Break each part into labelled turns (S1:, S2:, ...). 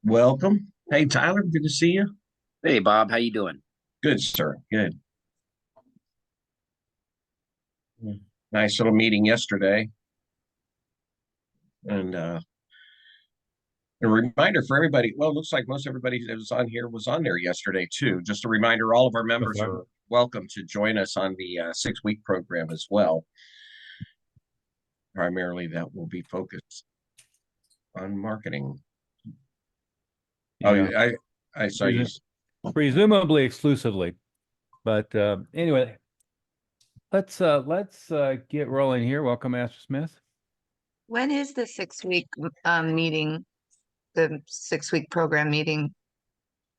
S1: Welcome. Hey, Tyler, good to see you.
S2: Hey Bob, how you doing?
S1: Good, sir. Good. Nice little meeting yesterday. And a reminder for everybody. Well, it looks like most everybody that was on here was on there yesterday, too. Just a reminder, all of our members are welcome to join us on the 6-week program as well. Primarily, that will be focused on marketing.
S3: Yeah.
S1: Oh, I saw you.
S3: Presumably exclusively. But anyway, let's get rolling here. Welcome, Master Smith.
S4: When is the 6-week meeting, the 6-week program meeting?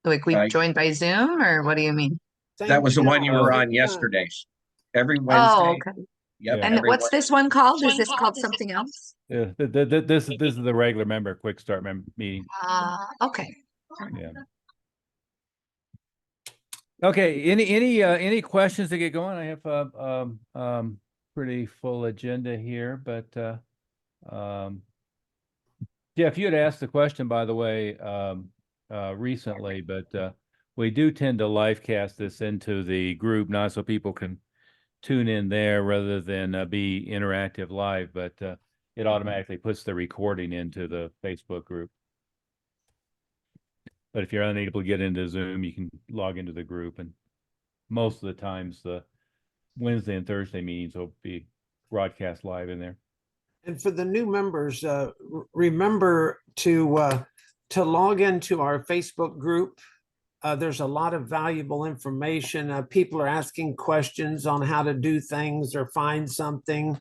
S4: Like we joined by Zoom, or what do you mean?
S1: That was the one you were on yesterday. Every Wednesday.
S4: Oh, okay.
S1: Yep.
S4: And what's this one called? Is this called something else?
S3: Yeah, this is the regular member quick start meeting.
S4: Okay.
S3: Yeah. Okay. Any questions to get going? I have a pretty full agenda here, but Jeff, you had asked the question, by the way, recently, but we do tend to live cast this into the group, not so people can tune in there rather than be interactive live, but it automatically puts the recording into the Facebook group. But if you're unable to get into Zoom, you can log into the group, and most of the times the Wednesday and Thursday meetings will be broadcast live in there.
S5: And for the new members, remember to log into our Facebook group. There's a lot of valuable information. People are asking questions on how to do things or find something.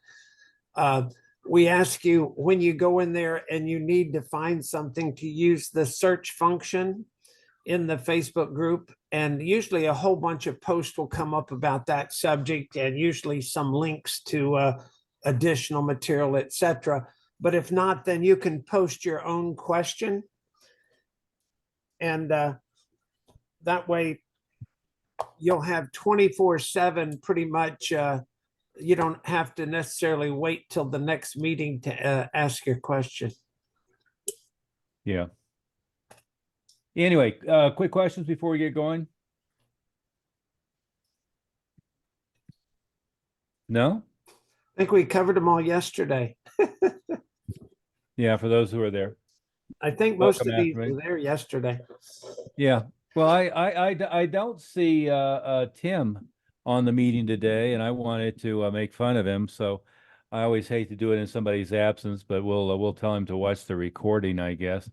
S5: We ask you when you go in there and you need to find something to use the search function in the Facebook group. And usually a whole bunch of posts will come up about that subject, and usually some links to additional material, etc. But if not, then you can post your own question. And that way you'll have 24/7 pretty much. You don't have to necessarily wait till the next meeting to ask your question.
S3: Yeah. Anyway, quick questions before we get going. No?
S5: I think we covered them all yesterday.
S3: Yeah, for those who are there.
S5: I think most of these were there yesterday.
S3: Yeah. Well, I don't see Tim on the meeting today, and I wanted to make fun of him, so I always hate to do it in somebody's absence, but we'll tell him to watch the recording, I guess.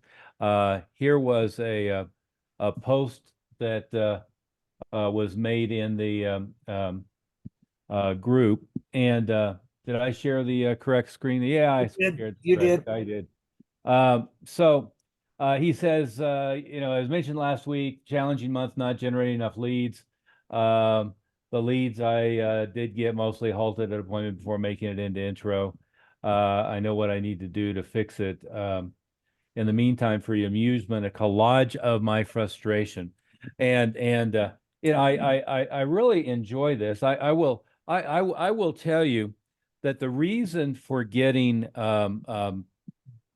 S3: Here was a post that was made in the group, and did I share the correct screen? Yeah,
S5: you did.
S3: I did. So he says, as mentioned last week, challenging month, not generating enough leads. The leads I did get mostly halted at appointment before making it into intro. I know what I need to do to fix it. In the meantime, for your amusement, a collage of my frustration, and I really enjoy this. I will tell you that the reason for getting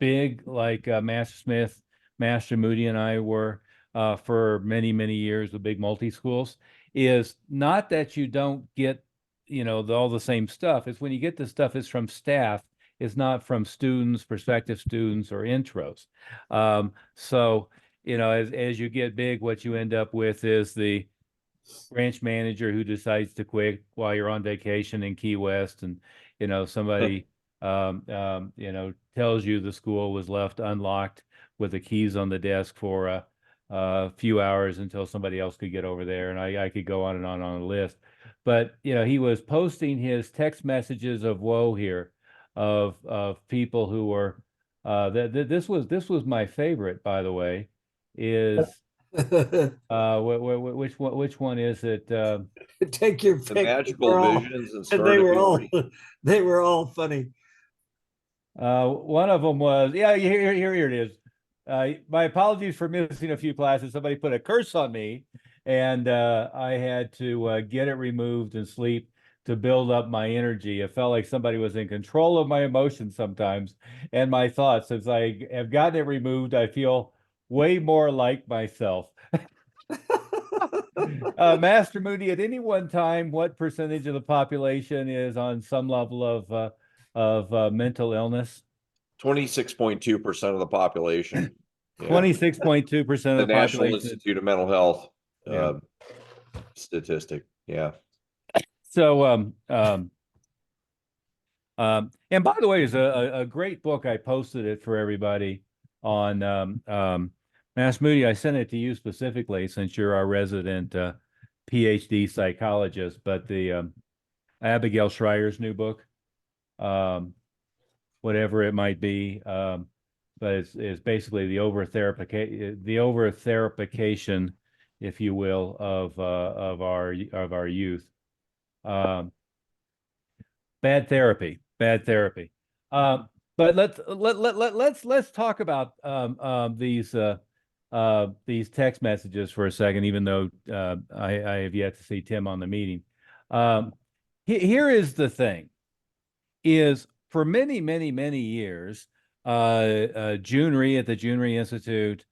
S3: big, like Master Smith, Master Moody, and I were for many years with big multi-schools, is not that you don't get all the same stuff. It's when you get the stuff, it's from staff. It's not from students, prospective students, or intros. So as you get big, what you end up with is the branch manager who decides to quit while you're on vacation in Key West, and somebody tells you the school was left unlocked with the keys on the desk for a few hours until somebody else could get over there, and I could go on and on a list. But he was posting his text messages of woe here of people who were this was my favorite, by the way, is which one is it?
S5: Take your
S6: The
S5: pick.
S6: magical visions and
S5: And they were all funny.
S3: One of them was, here it is. My apologies for missing a few classes. Somebody put a curse on me, and I had to get it removed and sleep to build up my energy. It felt like somebody was in control of my emotions sometimes and my thoughts. As I have gotten it removed, I feel way more like myself. Master Moody, at any one time, what percentage of the population is on some level of mental illness?
S2: 26.2% of the population. Yeah.
S3: 26.2%
S2: The
S3: of the
S2: National
S3: population.
S2: Institute of Mental Health
S3: Yeah.
S2: statistic. Yeah.
S3: So, and by the way, it's a great book. I posted it for everybody on Mass Moody. I sent it to you specifically since you're our resident PhD psychologist. But the Abigail Schreier's new book, whatever it might be, but it's basically the over-therapication, if you will, of our youth. Bad therapy. But let's talk about these text messages for a second, even though I have yet to see Tim on the meeting. Here is the thing: is for many years, June Rhee at the June Rhee Institute,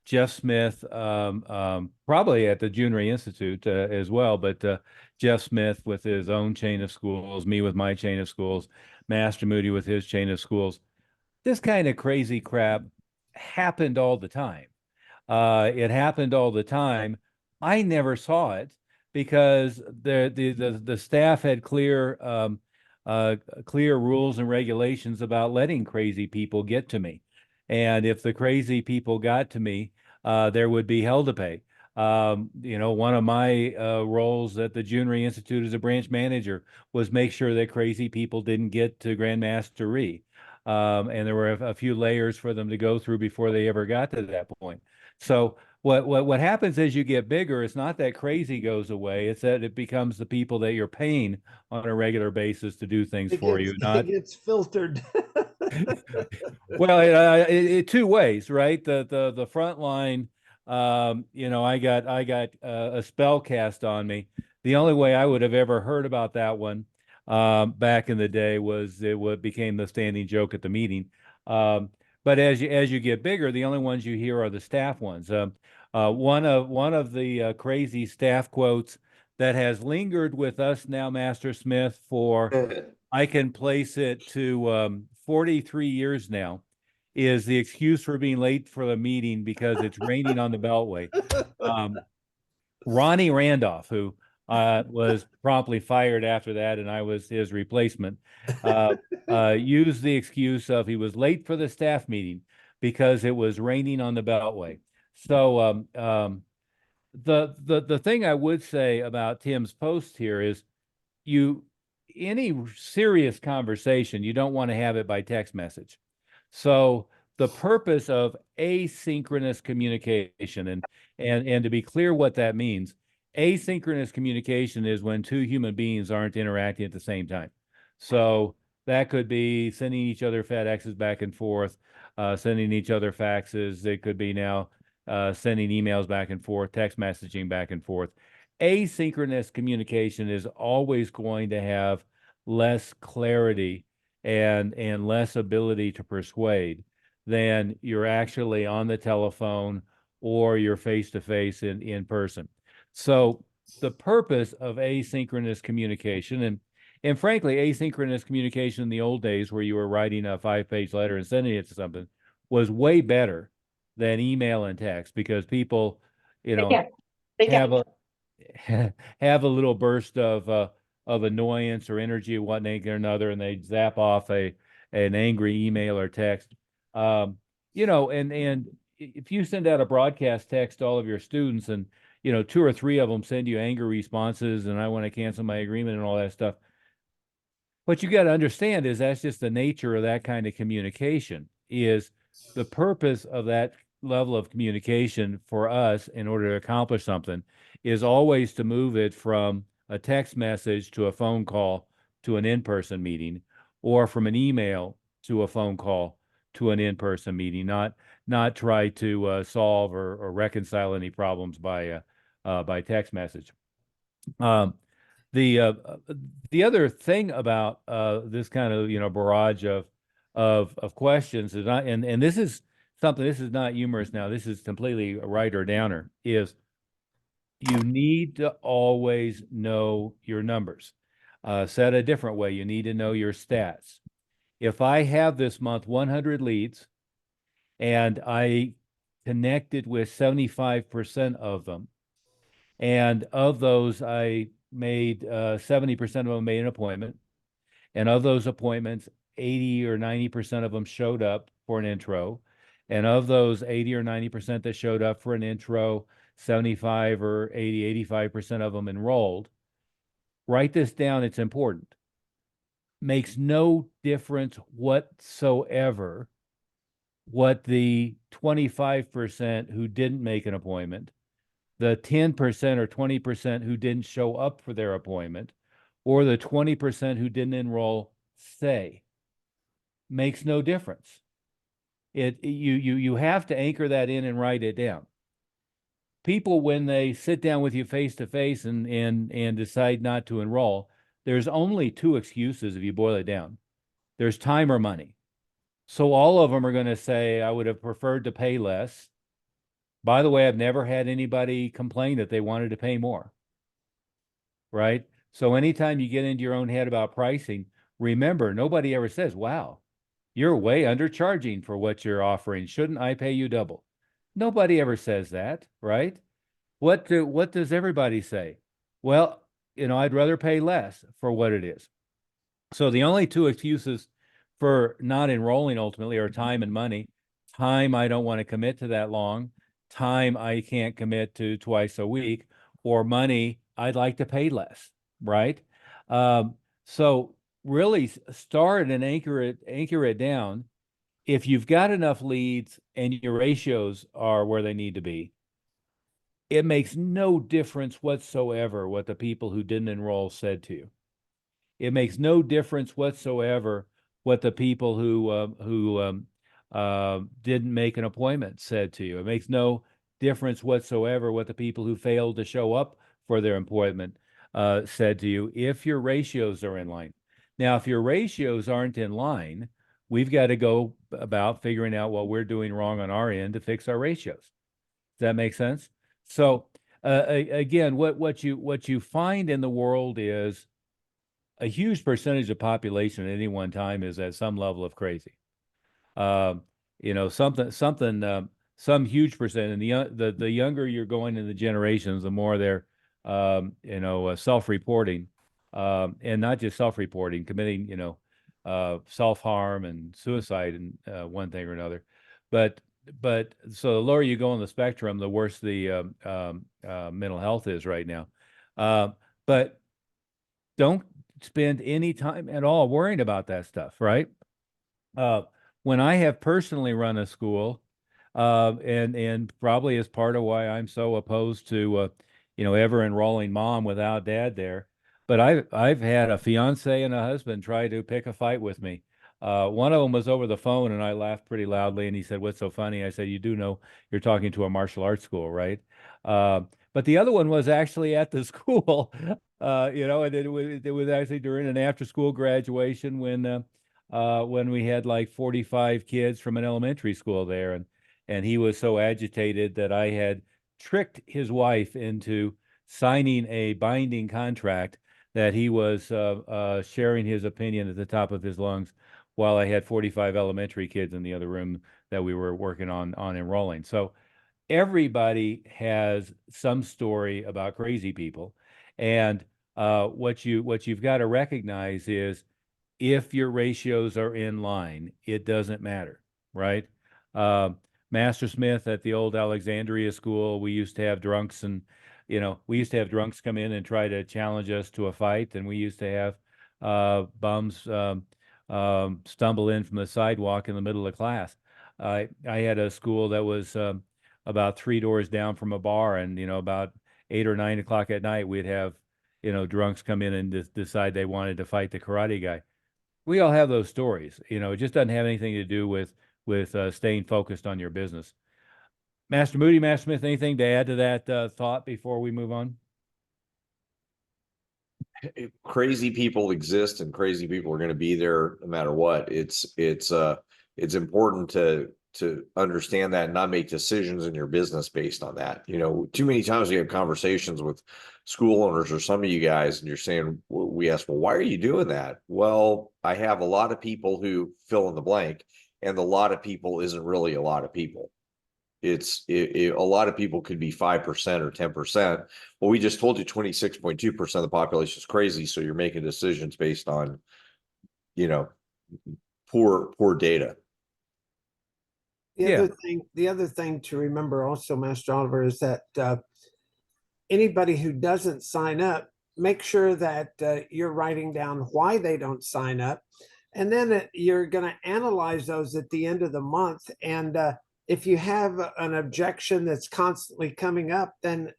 S3: Jeff Smith, probably at the June Rhee Institute as well, but Jeff Smith with his own chain of schools, me with my chain of schools, Master Moody with his chain of schools. This kind of crazy crap happened all the time. It happened all the time. I never saw it because the staff had clear rules and regulations about letting crazy people get to me. And if the crazy people got to me, there would be hell to pay. One of my roles at the June Rhee Institute as a branch manager was make sure that crazy people didn't get to Grandmaster Rhee. And there were a few layers for them to go through before they ever got to that point. So what happens as you get bigger, it's not that crazy goes away. It's that it becomes the people that you're paying on a regular basis to do things for you.
S5: It gets filtered.
S3: Well, it two ways, right? The front line, I got a spell cast on me. The only way I would have ever heard about that one back in the day was it became the standing joke at the meeting. But as you get bigger, the only ones you hear are the staff ones. One of the crazy staff quotes that has lingered with us now, Master Smith, for I can place it to 43 years now, is the excuse for being late for the meeting because it's raining on the Beltway. Ronnie Randolph, who was promptly fired after that, and I was his replacement, used the excuse of he was late for the staff meeting because it was raining on the Beltway. So the thing I would say about Tim's post here is any serious conversation, you don't want to have it by text message. So the purpose of asynchronous communication, and to be clear what that means, asynchronous communication is when two human beings aren't interacting at the same time. So that could be sending each other FedExes back and forth, sending each other faxes. It could be now sending emails back and forth, text messaging back and forth. Asynchronous communication is always going to have less clarity and less ability to persuade than you're actually on the telephone or you're face-to-face in person. So the purpose of asynchronous communication, and frankly, asynchronous communication in the old days where you were writing a 5-page letter and sending it to something, was way better than email and text, because people, have a little burst of annoyance or energy of one thing or another, and they zap off an angry email or text. And if you send out a broadcast text to all of your students, and 2 or 3 of them send you angry responses, and I want to cancel my agreement and all that stuff. What you got to understand is that's just the nature of that kind of communication. Is the purpose of that level of communication for us, in order to accomplish something, is always to move it from a text message to a phone call to an in-person meeting, or from an email to a phone call to an in-person meeting, not try to solve or reconcile any problems by text message. The other thing about this kind of barrage of questions is not, and this is something, this is not humorous now, this is completely a right or downer, is you need to always know your numbers. Said a different way, you need to know your stats. If I have this month 100 leads and I connected with 75% of them, and of those I made 70% of them made an appointment, and of those appointments 80 or 90% of them showed up for an intro, and of those 80 or 90% that showed up for an intro, 75 or 80, 85% of them enrolled. Write this down, it's important. Makes no difference whatsoever what the 25% who didn't make an appointment, the 10% or 20% who didn't show up for their appointment, or the 20% who didn't enroll say. Makes no difference. You have to anchor that in and write it down. People, when they sit down with you face to face and decide not to enroll, there's only two excuses if you boil it down. There's time or money. So all of them are going to say, I would have preferred to pay less. By the way, I've never had anybody complain that they wanted to pay more. Right? So anytime you get into your own head about pricing, remember, nobody ever says, wow, you're way undercharging for what you're offering. Shouldn't I pay you double? Nobody ever says that, right? What does everybody say? Well, I'd rather pay less for what it is. So the only two excuses for not enrolling ultimately are time and money. Time, I don't want to commit to that long. Time, I can't commit to twice a week. Or money, I'd like to pay less, right? So really start and anchor it down. If you've got enough leads and your ratios are where they need to be, it makes no difference whatsoever what the people who didn't enroll said to you. It makes no difference whatsoever what the people who didn't make an appointment said to you. It makes no difference whatsoever what the people who failed to show up for their appointment said to you, if your ratios are in line. Now, if your ratios aren't in line, we've got to go about figuring out what we're doing wrong on our end to fix our ratios. Does that make sense? So again, what you find in the world is a huge percentage of population at any one time is at some level of crazy. Some huge percent, and the younger you're going in the generations, the more they're self-reporting, and not just self-reporting, committing self-harm and suicide and one thing or another. But so the lower you go on the spectrum, the worse the mental health is right now. But don't spend any time at all worrying about that stuff, right? When I have personally run a school, and probably as part of why I'm so opposed to ever enrolling mom without dad there, but I've had a fiance and a husband try to pick a fight with me. One of them was over the phone, and I laughed pretty loudly, and he said, "What's so funny?" I said, "You do know you're talking to a martial arts school, right?" But the other one was actually at the school, and it was actually during an after-school graduation when we had like 45 kids from an elementary school there, and he was so agitated that I had tricked his wife into signing a binding contract that he was sharing his opinion at the top of his lungs while I had 45 elementary kids in the other room that we were working on enrolling. So everybody has some story about crazy people. And what you've got to recognize is if your ratios are in line, it doesn't matter, right? Master Smith at the old Alexandria school, we used to have drunks come in and try to challenge us to a fight. And we used to have bums stumble in from the sidewalk in the middle of class. I had a school that was about 3 doors down from a bar, and about 8 or 9 o'clock at night, we'd have drunks come in and decide they wanted to fight the karate guy. We all have those stories. It just doesn't have anything to do with staying focused on your business. Master Moody, Master Smith, anything to add to that thought before we move on?
S2: crazy people exist and crazy people are going to be there no matter what. It's important to understand that and not make decisions in your business based on that. You know, too many times we have conversations with school owners or some of you guys, and you're saying, we ask, well, why are you doing that? Well, I have a lot of people who fill in the blank, and the lot of people isn't really a lot of people. A lot of people could be 5% or 10%. Well, we just told you 26.2% of the population is crazy. So you're making decisions based on, you know, poor data.
S5: The other thing to remember also, Master Oliver, is that anybody who doesn't sign up, make sure that you're writing down why they don't sign up. And then you're going to analyze those at the end of the month. And if you have an objection that's constantly coming up, then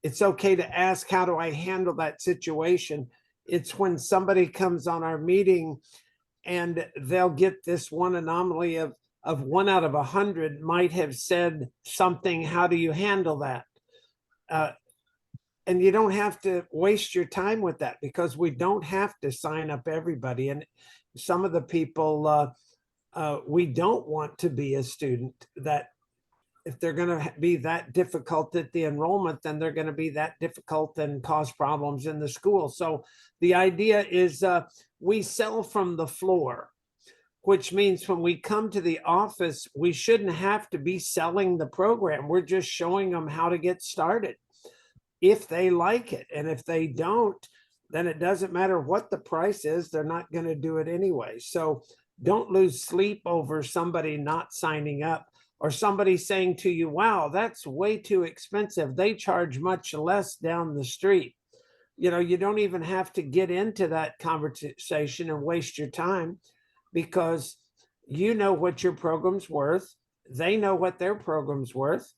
S5: it's okay to ask, how do I handle that situation? It's when somebody comes on our meeting and they'll get this one anomaly of 1 out of 100 might have said something. How do you handle that? And you don't have to waste your time with that, because we don't have to sign up everybody. And some of the people, we don't want to be a student, that if they're going to be that difficult at the enrollment, then they're going to be that difficult and cause problems in the school. So the idea is we sell from the floor, which means when we come to the office, we shouldn't have to be selling the program. We're just showing them how to get started, if they like it. And if they don't, then it doesn't matter what the price is, they're not going to do it anyway. So don't lose sleep over somebody not signing up, or somebody saying to you, wow, that's way too expensive. They charge much less down the street. You know, you don't even have to get into that conversation and waste your time, because you know what your program's worth. They know what their program's worth.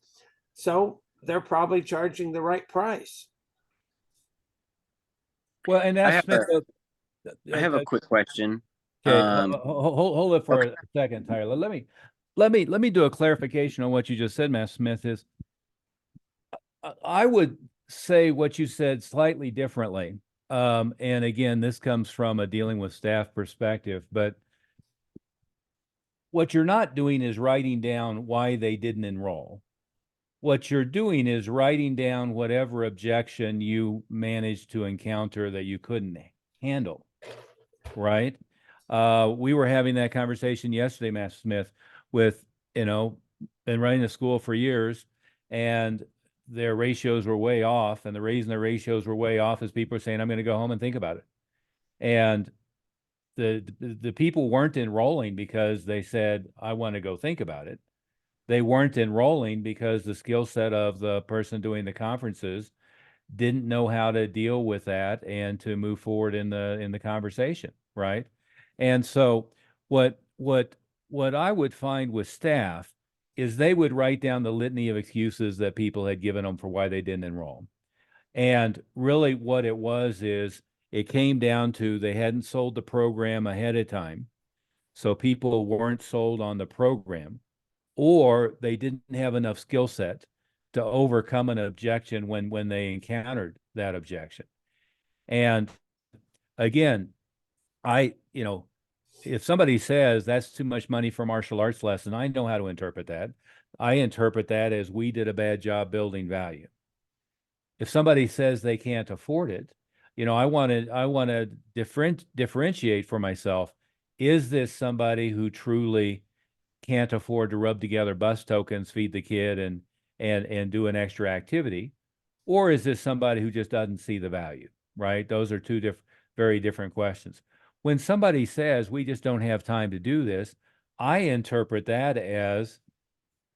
S5: So they're probably charging the right price.
S3: Well, and
S6: I
S3: that's
S6: have
S3: Smith.
S6: I have a quick question.
S3: Okay,
S6: Um,
S3: hold it for a second, Tyler. Let me do a clarification on what you just said, Master Smith. Is I would say what you said slightly differently. And again, this comes from a dealing with staff perspective, but what you're not doing is writing down why they didn't enroll. What you're doing is writing down whatever objection you managed to encounter that you couldn't handle, right? We were having that conversation yesterday, Master Smith, with, been running a school for years, and their ratios were way off. And the reason their ratios were way off is people are saying, I'm going to go home and think about it. And the people weren't enrolling because they said, I want to go think about it. They weren't enrolling because the skill set of the person doing the conferences didn't know how to deal with that and to move forward in the conversation, right? And so what I would find with staff is they would write down the litany of excuses that people had given them for why they didn't enroll. And really what it was is it came down to they hadn't sold the program ahead of time. So people weren't sold on the program, or they didn't have enough skill set to overcome an objection when they encountered that objection. And again, if somebody says that's too much money for martial arts lesson, I know how to interpret that. I interpret that as we did a bad job building value. If somebody says they can't afford it, I want to differentiate for myself. Is this somebody who truly can't afford to rub together bus tokens, feed the kid, and do an extra activity? Or is this somebody who just doesn't see the value, right? Those are two very different questions. When somebody says we just don't have time to do this, I interpret that as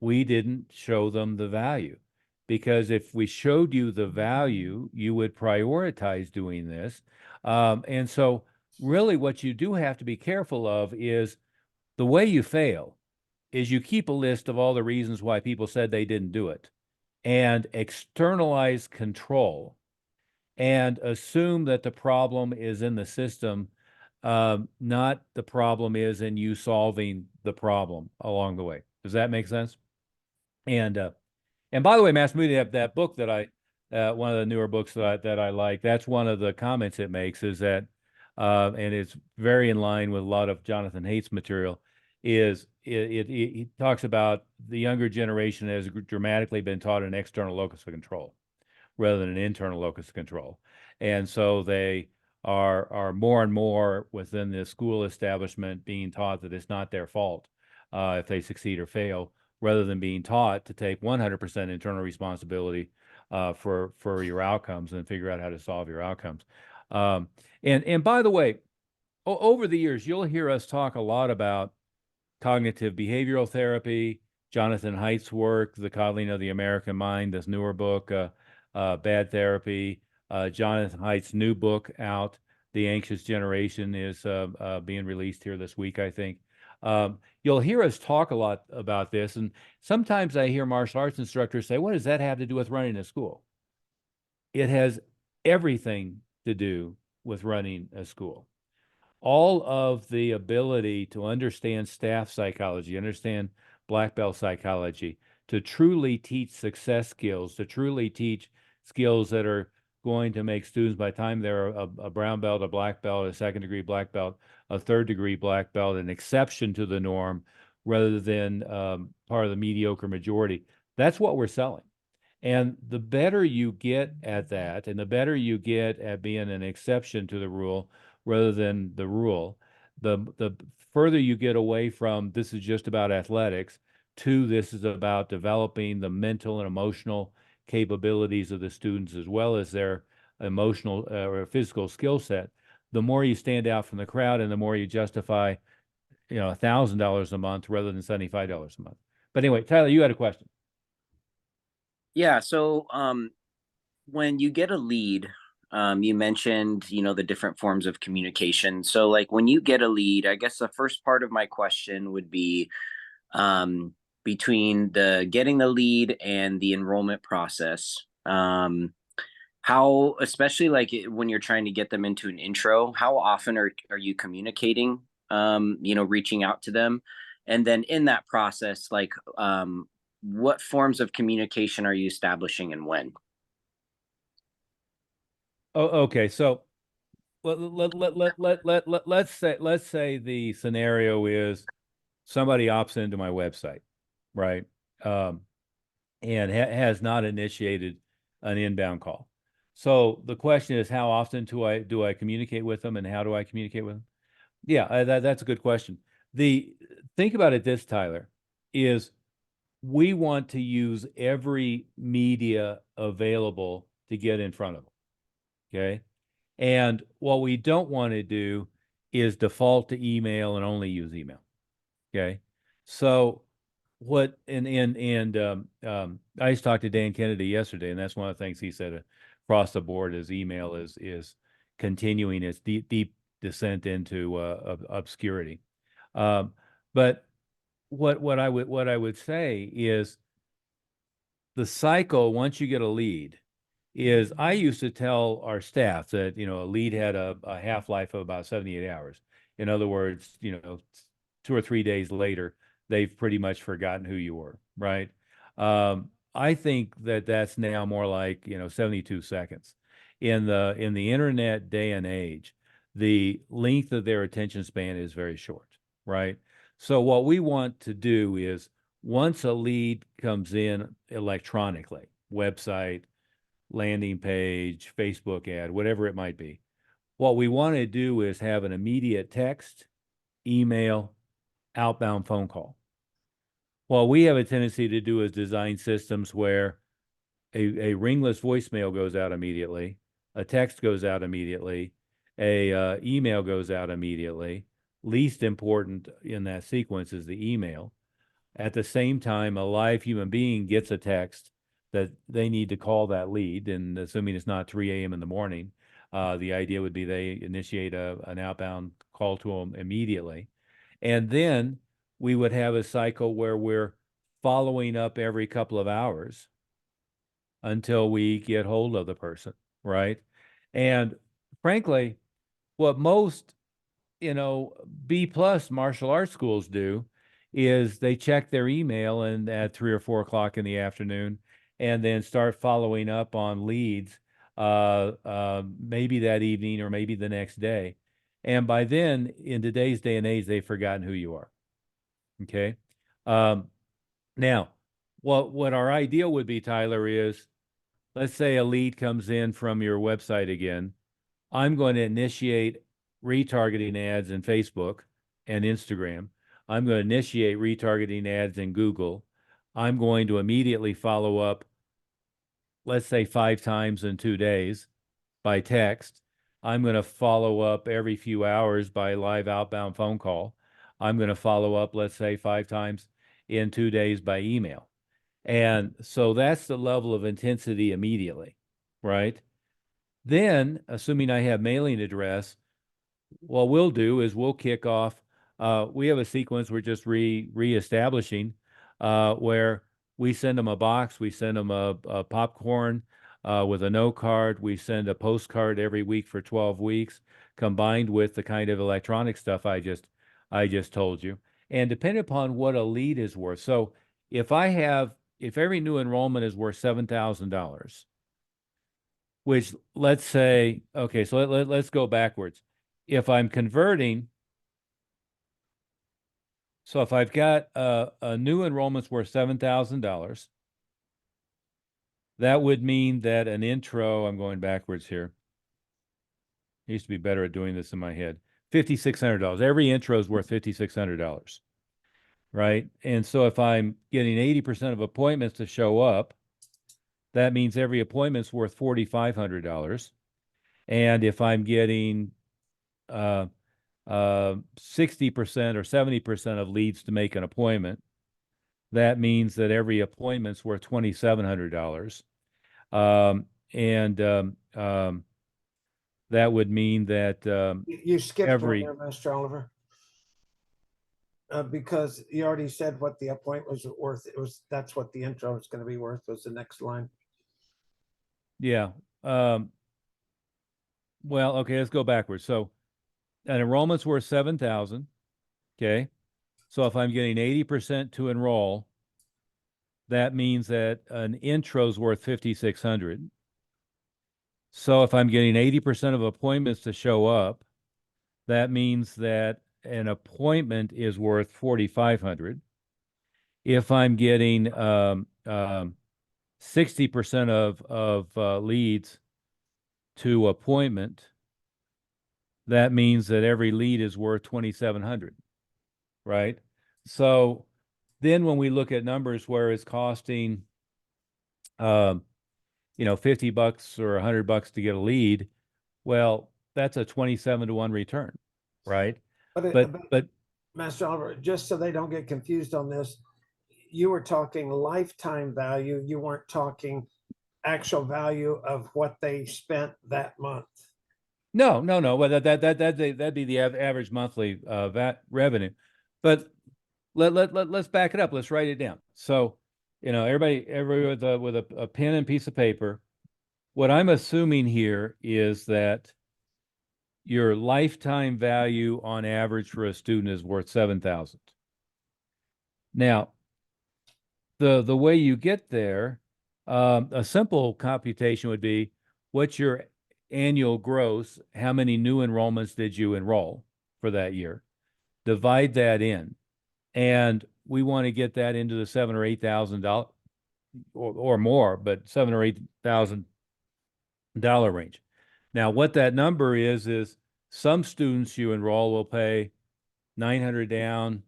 S3: we didn't show them the value. Because if we showed you the value, you would prioritize doing this. And so really what you do have to be careful of is the way you fail is you keep a list of all the reasons why people said they didn't do it, and externalize control and assume that the problem is in the system, not the problem is in you solving the problem along the way. Does that make sense? And by the way, Master Moody, that book that one of the newer books that I like. That's one of the comments it makes is that, and it's very in line with a lot of Jonathan Haidt's material, is he talks about the younger generation has dramatically been taught an external locus of control rather than an internal locus of control. And so they are more and more within the school establishment being taught that it's not their fault if they succeed or fail, rather than being taught to take 100% internal responsibility for your outcomes and figure out how to solve your outcomes. And by the way, over the years, you'll hear us talk a lot about cognitive behavioral therapy, Jonathan Haidt's work, The Coddling of the American Mind, this newer book, Bad Therapy. Jonathan Haidt's new book out, The Anxious Generation, is being released here this week, I think. You'll hear us talk a lot about this, and sometimes I hear martial arts instructors say, what does that have to do with running a school? It has everything to do with running a school. All of the ability to understand staff psychology, understand black belt psychology, to truly teach success skills, to truly teach skills that are going to make students, by the time they're a brown belt, a black belt, a second degree black belt, a third degree black belt, an exception to the norm rather than part of the mediocre majority. That's what we're selling. And the better you get at that, and the better you get at being an exception to the rule rather than the rule, the further you get away from this is just about athletics to this is about developing the mental and emotional capabilities of the students as well as their emotional or physical skill set, the more you stand out from the crowd and the more you justify, $1,000 a month rather than $75 a month. But anyway, Tyler, you had a question.
S6: Yeah. So when you get a lead, you mentioned, the different forms of communication. So like when you get a lead, I guess the first part of my question would be between the getting the lead and the enrollment process. How, especially like when you're trying to get them into an intro, how often are you communicating, reaching out to them? And then in that process, like, what forms of communication are you establishing and when?
S3: Oh, okay. So let's say the scenario is somebody opts into my website, right? And has not initiated an inbound call. So the question is, how often do I communicate with them, and how do I communicate with them? Yeah, that's a good question. Think about it this, Tyler, is we want to use every media available to get in front of them. Okay. And what we don't want to do is default to email and only use email. Okay. So I just talked to Dan Kennedy yesterday, and that's one of the things he said across the board is email is continuing its deep descent into obscurity. But what I would say is the cycle, once you get a lead, is I used to tell our staff that, a lead had a half-life of about 78 hours. In other words, 2 or 3 days later, they've pretty much forgotten who you were, right? I think that's now more like, 72 seconds. In the internet day and age, the length of their attention span is very short, right? So what we want to do is once a lead comes in electronically, website, landing page, Facebook ad, whatever it might be, what we want to do is have an immediate text, email, outbound phone call. What we have a tendency to do is design systems where a ringless voicemail goes out immediately, a text goes out immediately, a email goes out immediately. Least important in that sequence is the email. At the same time, a live human being gets a text that they need to call that lead, and assuming it's not 3 a.m. in the morning, the idea would be they initiate an outbound call to them immediately. And then we would have a cycle where we're following up every couple of hours until we get hold of the person, right? And frankly, what most, B+ martial arts schools do is they check their email and at 3 or 4 o'clock in the afternoon, and then start following up on leads, maybe that evening or maybe the next day. And by then, in today's day and age, they've forgotten who you are. Okay. Now, what our ideal would be, Tyler, is let's say a lead comes in from your website again. I'm going to initiate retargeting ads in Facebook and Instagram. I'm going to initiate retargeting ads in Google. I'm going to immediately follow up, let's say 5 times in 2 days by text. I'm going to follow up every few hours by live outbound phone call. I'm going to follow up, let's say 5 times in 2 days by email. And so that's the level of intensity immediately, right? Then, assuming I have mailing address, what we'll do is we'll kick off. We have a sequence we're just reestablishing where we send them a box, we send them a popcorn with a note card, we send a postcard every week for 12 weeks, combined with the kind of electronic stuff I just told you. And depending upon what a lead is worth. So if every new enrollment is worth $7,000, which let's say, okay, so let's go backwards. If I'm converting, so if I've got a new enrollment's worth $7,000, that would mean that an intro, I'm going backwards here. I used to be better at doing this in my head. $5,600. Every intro is worth $5,600, right? And so if I'm getting 80% of appointments to show up, that means every appointment's worth $4,500. And if I'm getting 60% or 70% of leads to make an appointment, that means that every appointment's worth $2,700. That would mean that
S5: You skipped
S3: every-
S5: one there, Mr. Oliver. Because you already said what the appointment was worth. That's what the intro is going to be worth, was the next line.
S3: yeah. Well, okay, let's go backwards. So an enrollment's worth 7,000. Okay. So if I'm getting 80% to enroll, that means that an intro's worth 5,600. So if I'm getting 80% of appointments to show up, that means that an appointment is worth 4,500. If I'm getting 60% of leads to appointment, that means that every lead is worth 2,700, right? So then when we look at numbers where it's costing, $50 or $100 to get a lead, well, that's a 27-to-1 return, right? But
S5: Master Oliver, just so they don't get confused on this, you were talking lifetime value. You weren't talking actual value of what they spent that month.
S3: no. Well, that'd be the average monthly revenue. But let's back it up. Let's write it down. So, everybody with a pen and piece of paper. What I'm assuming here is that your lifetime value on average for a student is worth 7,000. Now, the way you get there, a simple computation would be, what's your annual gross? How many new enrollments did you enroll for that year? Divide that in, and we want to get that into the $7,000 or $8,000 or more, but $7,000 or $8,000 range. Now, what that number is some students you enroll will pay $900 down,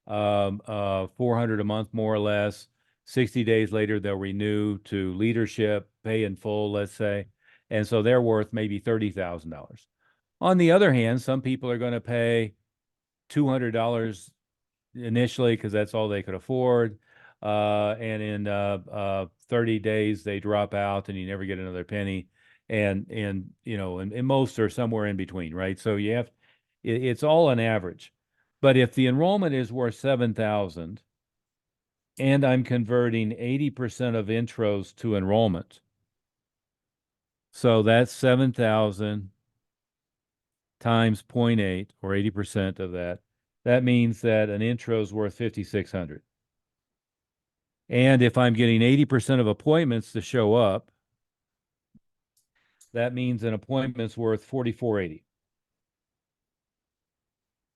S3: $400 a month, more or less. 60 days later, they'll renew to leadership, pay in full, let's say. And so they're worth maybe $30,000. On the other hand, some people are going to pay $200 initially because that's all they could afford. And in 30 days, they drop out and you never get another penny. And most are somewhere in between, right? So it's all an average. But if the enrollment is worth 7,000 and I'm converting 80% of intros to enrollment, so that's 7,000 times 0.8 or 80% of that. That means that an intro is worth 5,600. And if I'm getting 80% of appointments to show up, that means an appointment's worth $44.80.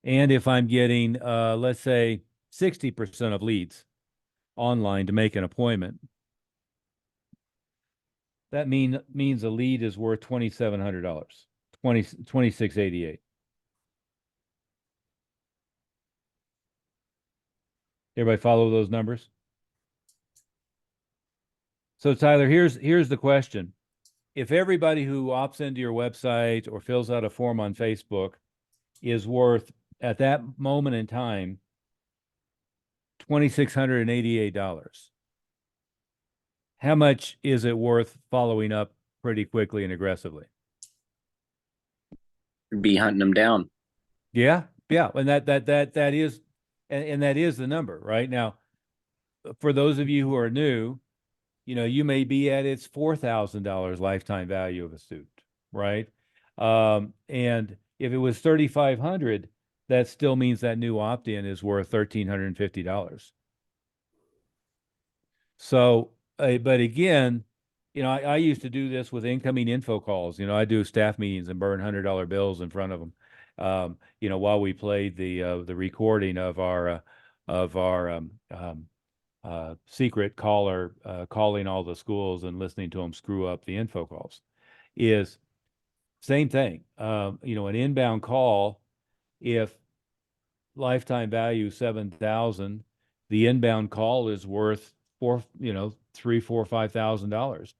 S3: And if I'm getting, let's say, 60% of leads online to make an appointment, that means a lead is worth $2,700, $26.88. Everybody follow those numbers? So Tyler, here's the question. If everybody who opts into your website or fills out a form on Facebook is worth, at that moment in time, $2,688, how much is it worth following up pretty quickly and aggressively?
S6: Be hunting them down.
S3: Yeah. And that is, and that is the number right now. For those of you who are new, you may be at its $4,000 lifetime value of a student, right? And if it was $3,500, that still means that new opt-in is worth $1,350. So, but again, I used to do this with incoming info calls. I do staff meetings and burn $100 bills in front of them. While we played the recording of our secret caller calling all the schools and listening to them screw up the info calls, is same thing. An inbound call, if lifetime value 7,000, the inbound call is worth $3,000, $4,000, $5,000.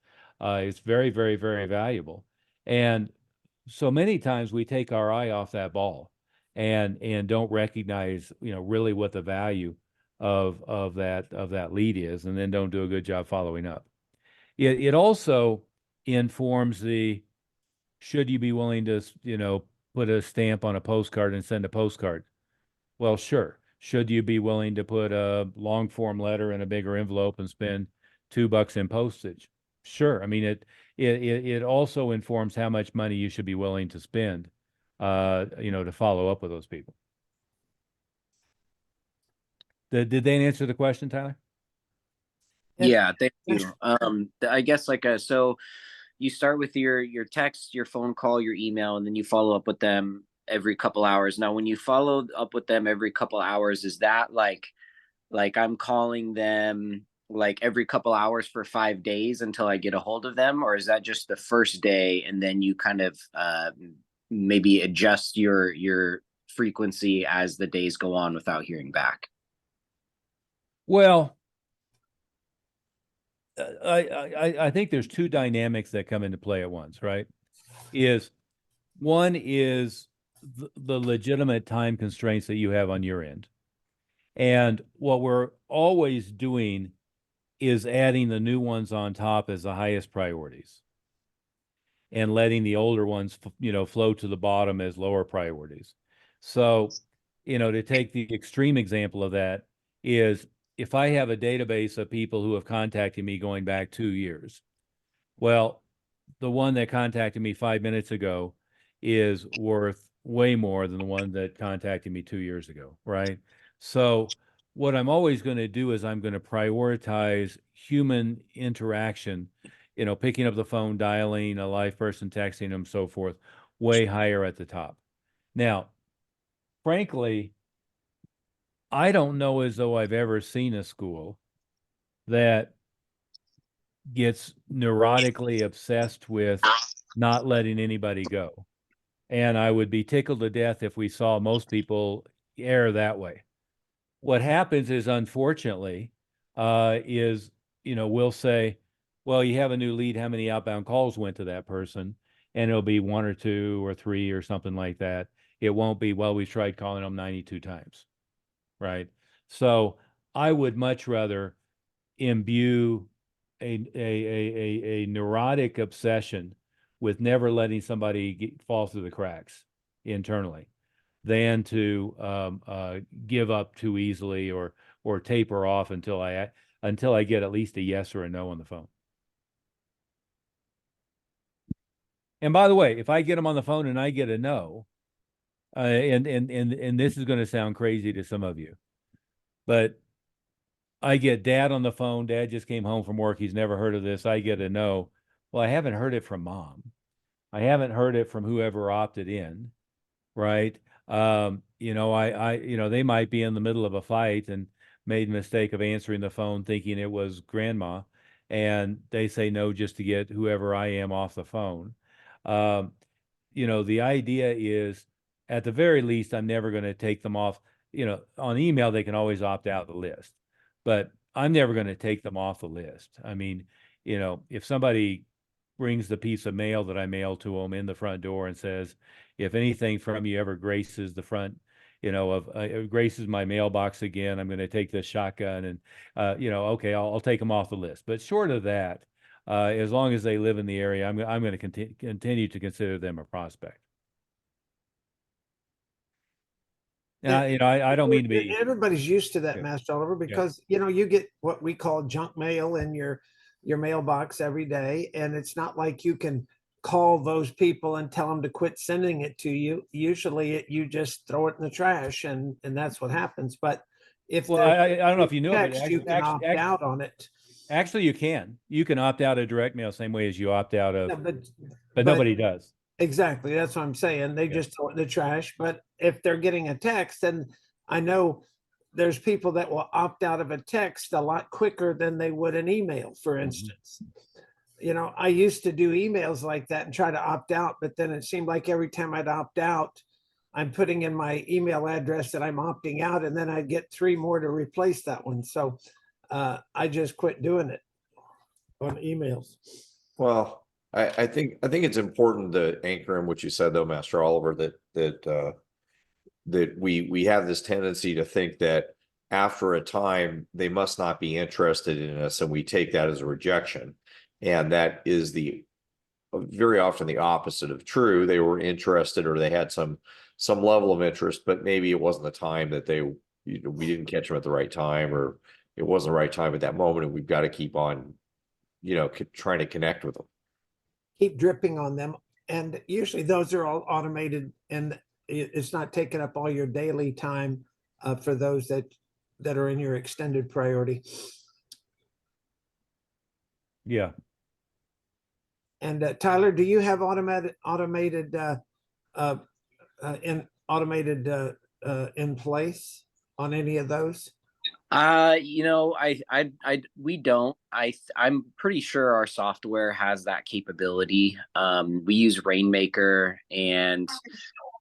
S3: It's very, very, very valuable. And so many times we take our eye off that ball and don't recognize, really what the value of that lead is, and then don't do a good job following up. It also informs should you be willing to, put a stamp on a postcard and send a postcard? Well, sure. Should you be willing to put a long form letter in a bigger envelope and spend $2 in postage? Sure. I mean, it also informs how much money you should be willing to spend, to follow up with those people. Did they answer the question, Tyler?
S6: Yeah, thank you. I guess so you start with your text, your phone call, your email, and then you follow up with them every couple hours. Now, when you follow up with them every couple hours, is that like I'm calling them like every couple hours for 5 days until I get a hold of them? Or is that just the first day and then you kind of maybe adjust your frequency as the days go on without hearing back?
S3: Well, I think there's two dynamics that come into play at once, right? One is the legitimate time constraints that you have on your end. And what we're always doing is adding the new ones on top as the highest priorities and letting the older ones, flow to the bottom as lower priorities. So, to take the extreme example of that is, if I have a database of people who have contacted me going back 2 years, well, the one that contacted me 5 minutes ago is worth way more than the one that contacted me 2 years ago, right? So what I'm always going to do is I'm going to prioritize human interaction, picking up the phone, dialing, a live person, texting them, so forth, way higher at the top. Now, frankly, I don't know as though I've ever seen a school that gets neurotically obsessed with not letting anybody go. And I would be tickled to death if we saw most people err that way. What happens is, unfortunately, we'll say, well, you have a new lead, how many outbound calls went to that person? And it'll be 1 or 2 or 3 or something like that. It won't be, well, we've tried calling them 92 times. Right. So I would much rather imbue a neurotic obsession with never letting somebody fall through the cracks internally than to give up too easily or taper off until I get at least a yes or a no on the phone. And by the way, if I get them on the phone and I get a no, and this is going to sound crazy to some of you, but I get dad on the phone. Dad just came home from work. He's never heard of this. I get a no. Well, I haven't heard it from mom. I haven't heard it from whoever opted in, right? They might be in the middle of a fight and made a mistake of answering the phone thinking it was grandma, and they say no just to get whoever I am off the phone. Um, the idea is, at the very least, I'm never going to take them off. On email, they can always opt out of the list, but I'm never going to take them off the list. I mean, if somebody brings the piece of mail that I mail to them in the front door and says, if anything from you ever graces the front, graces my mailbox again, I'm going to take this shotgun and, okay, I'll take them off the list. But short of that, as long as they live in the area, I'm going to continue to consider them a prospect. And I don't mean to be.
S5: Everybody's used to that,
S3: Yeah.
S5: Master Oliver, because you get what we call junk mail in your mailbox every day, and it's not like you can call those people and tell them to quit sending it to you. Usually, you just throw it in the trash, and that's what happens. But if
S3: I don't know if you know,
S5: text,
S3: but
S5: you can opt out on it.
S3: Actually, you can opt out of direct mail same way as you opt out of,
S5: Yeah,
S3: but nobody does.
S5: Exactly. That's what I'm saying. They just throw it in the trash. But if they're getting a text, then I know there's people that will opt out of a text a lot quicker than they would an email, for instance. I used to do emails like that and try to opt out, but then it seemed like every time I'd opt out, I'm putting in my email address that I'm opting out, and then I'd get 3 more to replace that one. So I just quit doing it on emails.
S2: Well, I think it's important to anchor in what you said though, Master Oliver, that we have this tendency to think that after a time they must not be interested in us, and we take that as a rejection. And that is very often the opposite of true. They were interested, or they had some level of interest, but maybe it wasn't the time that we didn't catch them at the right time, or it wasn't the right time at that moment, and we've got to keep on, trying to connect with them.
S5: Keep dripping on them, and usually those are all automated, and it's not taking up all your daily time for those that are in your extended priority.
S3: Yeah.
S5: And Tyler, do you have automated in place on any of those?
S6: We don't. I'm pretty sure our software has that capability. We use Rainmaker, and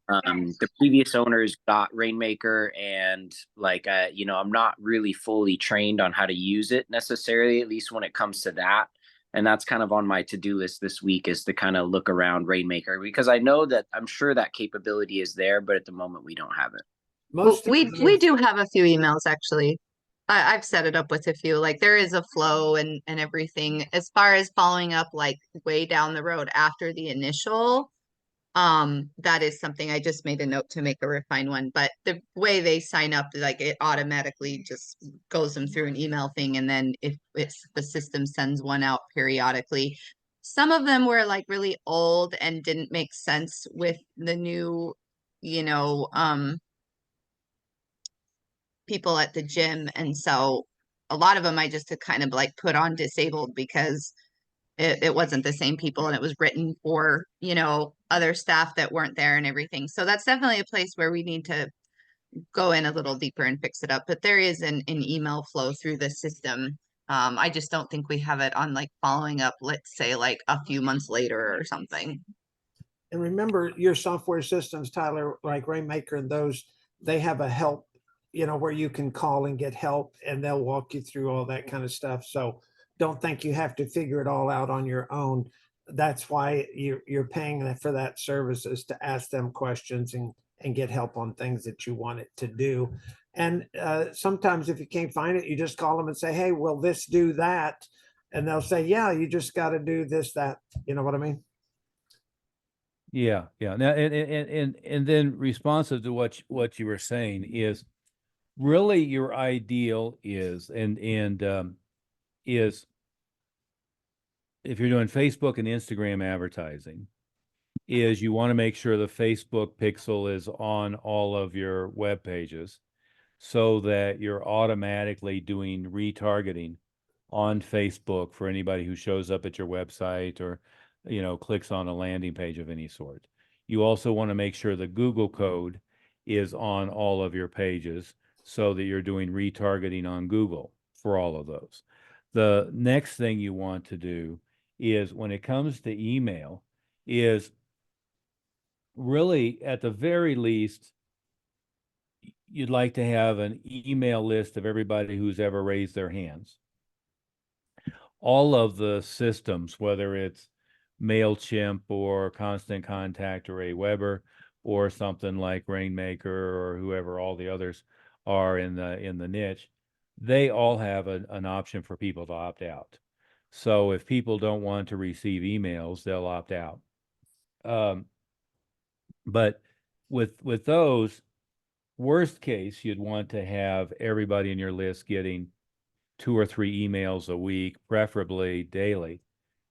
S6: the previous owners got Rainmaker, and I'm not really fully trained on how to use it necessarily, at least when it comes to that. And that's kind of on my to-do list this week, is to kind of look around Rainmaker, because I'm sure that capability is there, but at the moment we don't have it.
S4: We do have a few emails actually. I've set it up with a few. Like, there is a flow and everything. As far as following up, like way down the road after the initial, that is something I just made a note to make a refined one. But the way they sign up, like, it automatically just goes them through an email thing, and then if the system sends one out periodically. Some of them were like really old and didn't make sense with the new, people at the gym, and so a lot of them I just kind of like put on disabled, because it wasn't the same people, and it was written for other staff that weren't there and everything. So that's definitely a place where we need to go in a little deeper and fix it up. But there is an email flow through the system. I just don't think we have it on like following up, let's say like a few months later or something.
S5: And remember, your software systems, Tyler, like Rainmaker and those, they have a help, where you can call and get help, and they'll walk you through all that kind of stuff. So don't think you have to figure it all out on your own. That's why you're paying for that service, is to ask them questions and get help on things that you want it to do. And sometimes if you can't find it, you just call them and say, hey, will this do that? And they'll say, yeah, you just got to do this, that. You know what I mean?
S3: Yeah. Now, and then responsive to what you were saying is, really your ideal is, is if you're doing Facebook and Instagram advertising, is you want to make sure the Facebook pixel is on all of your web pages. so that you're automatically doing retargeting on Facebook for anybody who shows up at your website or, clicks on a landing page of any sort. You also want to make sure the Google code is on all of your pages so that you're doing retargeting on Google for all of those. The next thing you want to do is, when it comes to email, is really, at the very least, you'd like to have an email list of everybody who's ever raised their hands. All of the systems, whether it's MailChimp or Constant Contact or Aweber or something like Rainmaker or whoever all the others are in the niche, they all have an option for people to opt out. So if people don't want to receive emails, they'll opt out. But with those, worst case, you'd want to have everybody in your list getting 2 or 3 emails a week, preferably daily.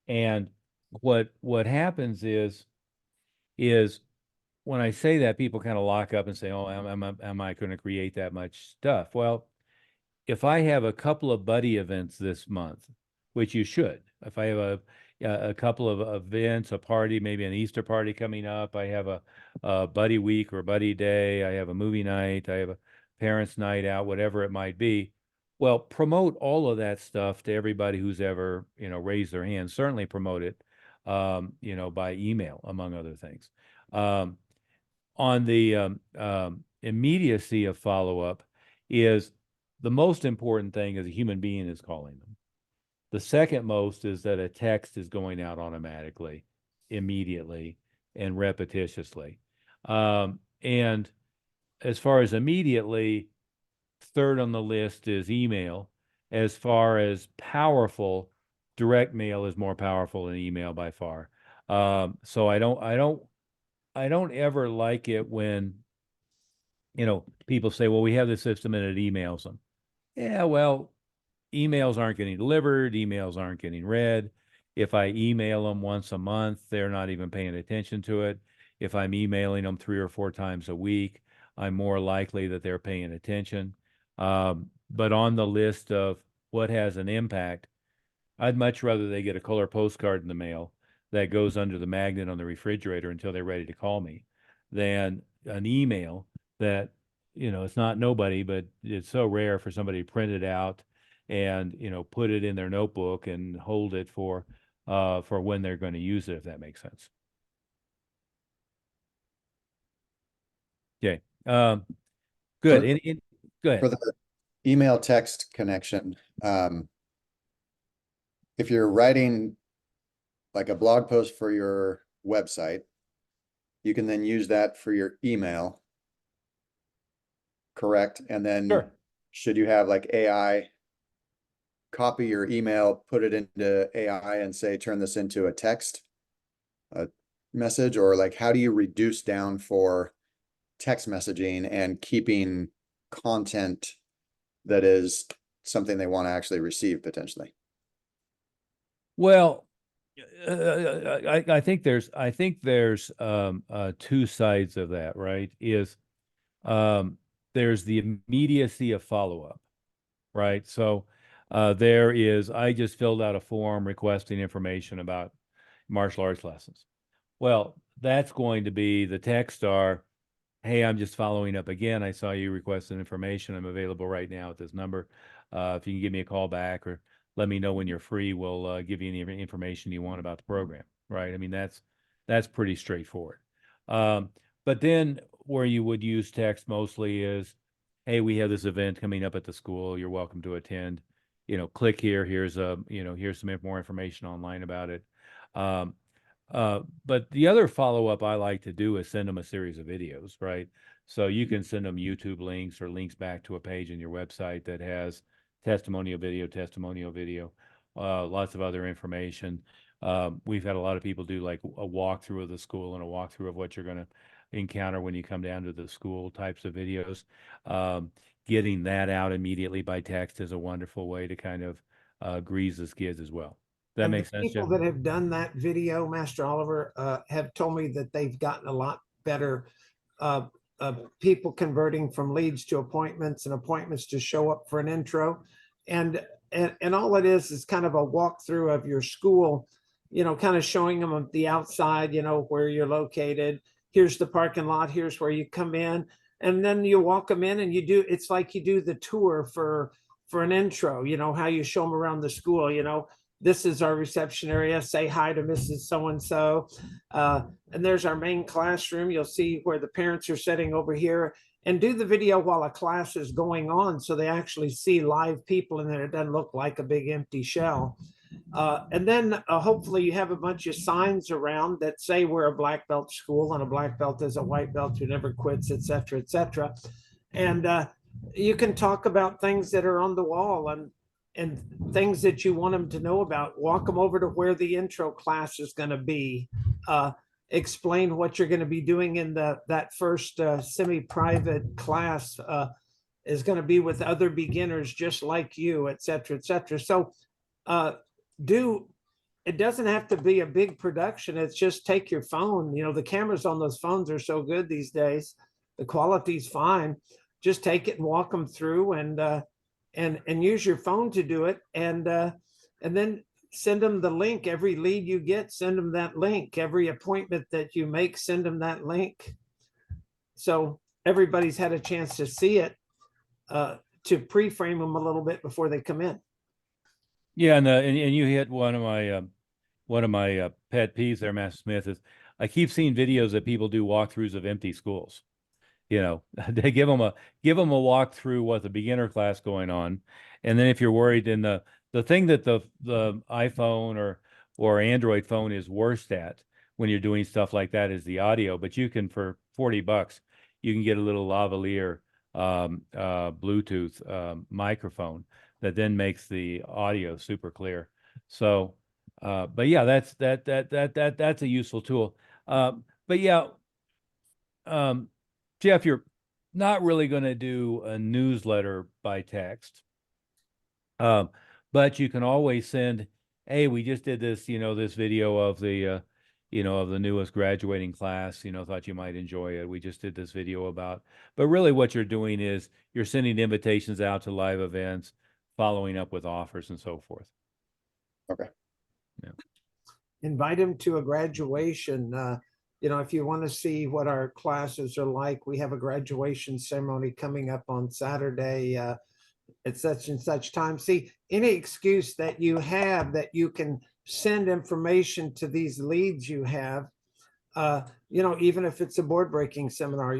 S3: And what happens is when I say that, people kind of lock up and say, "Oh, am I going to create that much stuff?" Well, if I have a couple of buddy events this month, which you should, if I have a couple of events, a party, maybe an Easter party coming up, I have a buddy week or buddy day, I have a movie night, I have a parents' night out, whatever it might be. Well, promote all of that stuff to everybody who's ever, raised their hand. Certainly promote it, by email, among other things. On the immediacy of follow-up is the most important thing is a human being is calling them. The second most is that a text is going out automatically, immediately, and repetitiously. And as far as immediately, third on the list is email. As far as powerful, direct mail is more powerful than email by far. So I don't ever like it when, people say, well, we have this system and it emails them. Yeah, well, emails aren't getting delivered, emails aren't getting read. If I email them once a month, they're not even paying attention to it. If I'm emailing them 3 or 4 times a week, I'm more likely that they're paying attention. But on the list of what has an impact, I'd much rather they get a color postcard in the mail that goes under the magnet on the refrigerator until they're ready to call me than an email that, it's not nobody, but it's so rare for somebody to print it out and, put it in their notebook and hold it for when they're going to use it, if that makes sense. Okay. Good. Go ahead.
S7: For the email text connection, if you're writing like a blog post for your website, you can then use that for your email, correct? And then
S3: Sure.
S7: Should you have like AI copy your email, put it into AI and say, turn this into a text message, or like, how do you reduce down for text messaging and keeping content that is something they want to actually receive potentially?
S3: Well, I think there's 2 sides of that, right? There's the immediacy of follow-up, right? So I just filled out a form requesting information about martial arts lessons. Well, that's going to be the text are, hey, I'm just following up again. I saw you requested information. I'm available right now at this number. If you can give me a call back or let me know when you're free, we'll give you any information you want about the program, right? I mean, that's pretty straightforward. But then where you would use text mostly is, hey, we have this event coming up at the school. You're welcome to attend. Click here. Here's some more information online about it. But the other follow-up I like to do is send them a series of videos, right? So you can send them YouTube links or links back to a page in your website that has testimonial video, lots of other information. We've had a lot of people do like a walkthrough of the school and a walkthrough of what you're going to encounter when you come down to the school types of videos. Getting that out immediately by text is a wonderful way to kind of grease the skids as well. That makes sense,
S5: People
S3: Jeff?
S5: that have done that video, Master Oliver, have told me that they've gotten a lot better people converting from leads to appointments and appointments to show up for an intro. And all it is kind of a walkthrough of your school, kind of showing them the outside, where you're located. Here's the parking lot. Here's where you come in. And then you walk them in and it's like you do the tour for an intro, how you show them around the school, this is our reception area. Say hi to Mrs. So-and-so. And there's our main classroom. You'll see where the parents are sitting over here, and do the video while a class is going on so they actually see live people in there. It doesn't look like a big empty shell. And then hopefully you have a bunch of signs around that say we're a black belt school, and a black belt is a white belt who never quits, et cetera, et cetera. And you can talk about things that are on the wall and things that you want them to know about. Walk them over to where the intro class is going to be. Explain what you're going to be doing in that first semi-private class is going to be with other beginners just like you, et cetera, et cetera. So it doesn't have to be a big production. It's just take your phone. The cameras on those phones are so good these days. The quality's fine. Just take it and walk them through and use your phone to do it. And then send them the link. Every lead you get, send them that link. Every appointment that you make, send them that link. So everybody's had a chance to see it, to pre-frame them a little bit before they come in.
S3: Yeah, and you hit one of my pet peeves there, Master Smith, is I keep seeing videos that people do walkthroughs of empty schools. They give them a walkthrough with the beginner class going on, and then if you're worried, in the thing that the iPhone or Android phone is worst at when you're doing stuff like that is the audio. But you can, for $40, you can get a little lavalier Bluetooth microphone that then makes the audio super clear. So, but yeah, that's a useful tool. But yeah, Jeff, you're not really going to do a newsletter by text, but you can always send, hey, we just did this, this video of the, of the newest graduating class, thought you might enjoy it. We just did this video about, but really what you're doing is you're sending invitations out to live events, following up with offers and so forth.
S7: Okay.
S3: Yeah.
S5: Invite them to a graduation. If you want to see what our classes are like, we have a graduation ceremony coming up on Saturday at such and such time. See, any excuse that you have that you can send information to these leads you have, even if it's a board breaking seminar,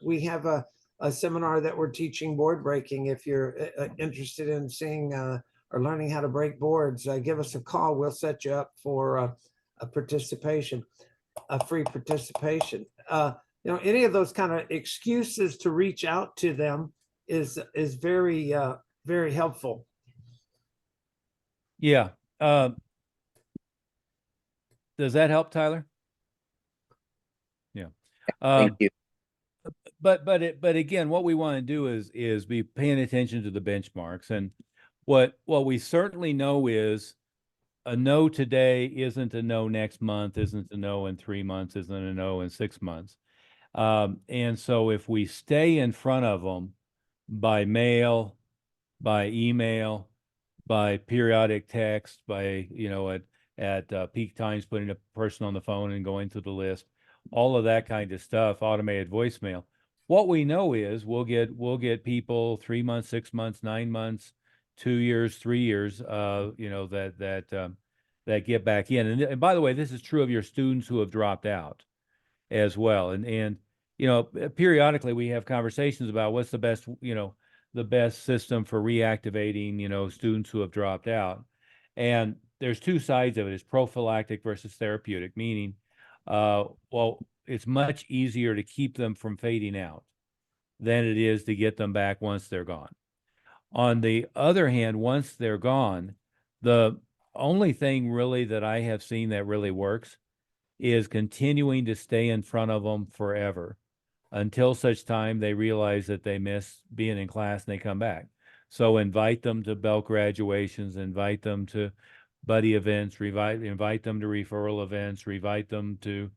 S5: we have a seminar that we're teaching board breaking. If you're interested in seeing or learning how to break boards, give us a call. We'll set you up for a participation. A free participation. Any of those kind of excuses to reach out to them is very very helpful.
S3: Yeah. Does that help, Tyler? Yeah.
S6: Thank you.
S3: But again, what we want to do is be paying attention to the benchmarks, and what we certainly know is a no today isn't a no next month, isn't a no in 3 months, isn't a no in 6 months. And so if we stay in front of them by mail, by email, by periodic text, by, at peak times, putting a person on the phone and going through the list, all of that kind of stuff, automated voicemail. What we know is we'll get people 3 months, 6 months, 9 months, 2 years, 3 years, that get back in. And by the way, this is true of your students who have dropped out as well. And periodically we have conversations about what's the best, the best system for reactivating, students who have dropped out. And there's two sides of it. It's prophylactic versus therapeutic, meaning, it's much easier to keep them from fading out than it is to get them back once they're gone. On the other hand, once they're gone, the only thing really that I have seen that really works is continuing to stay in front of them forever until such time they realize that they miss being in class and they come back. So invite them to belt graduations, invite them to buddy events, invite them to referral events, invite them to,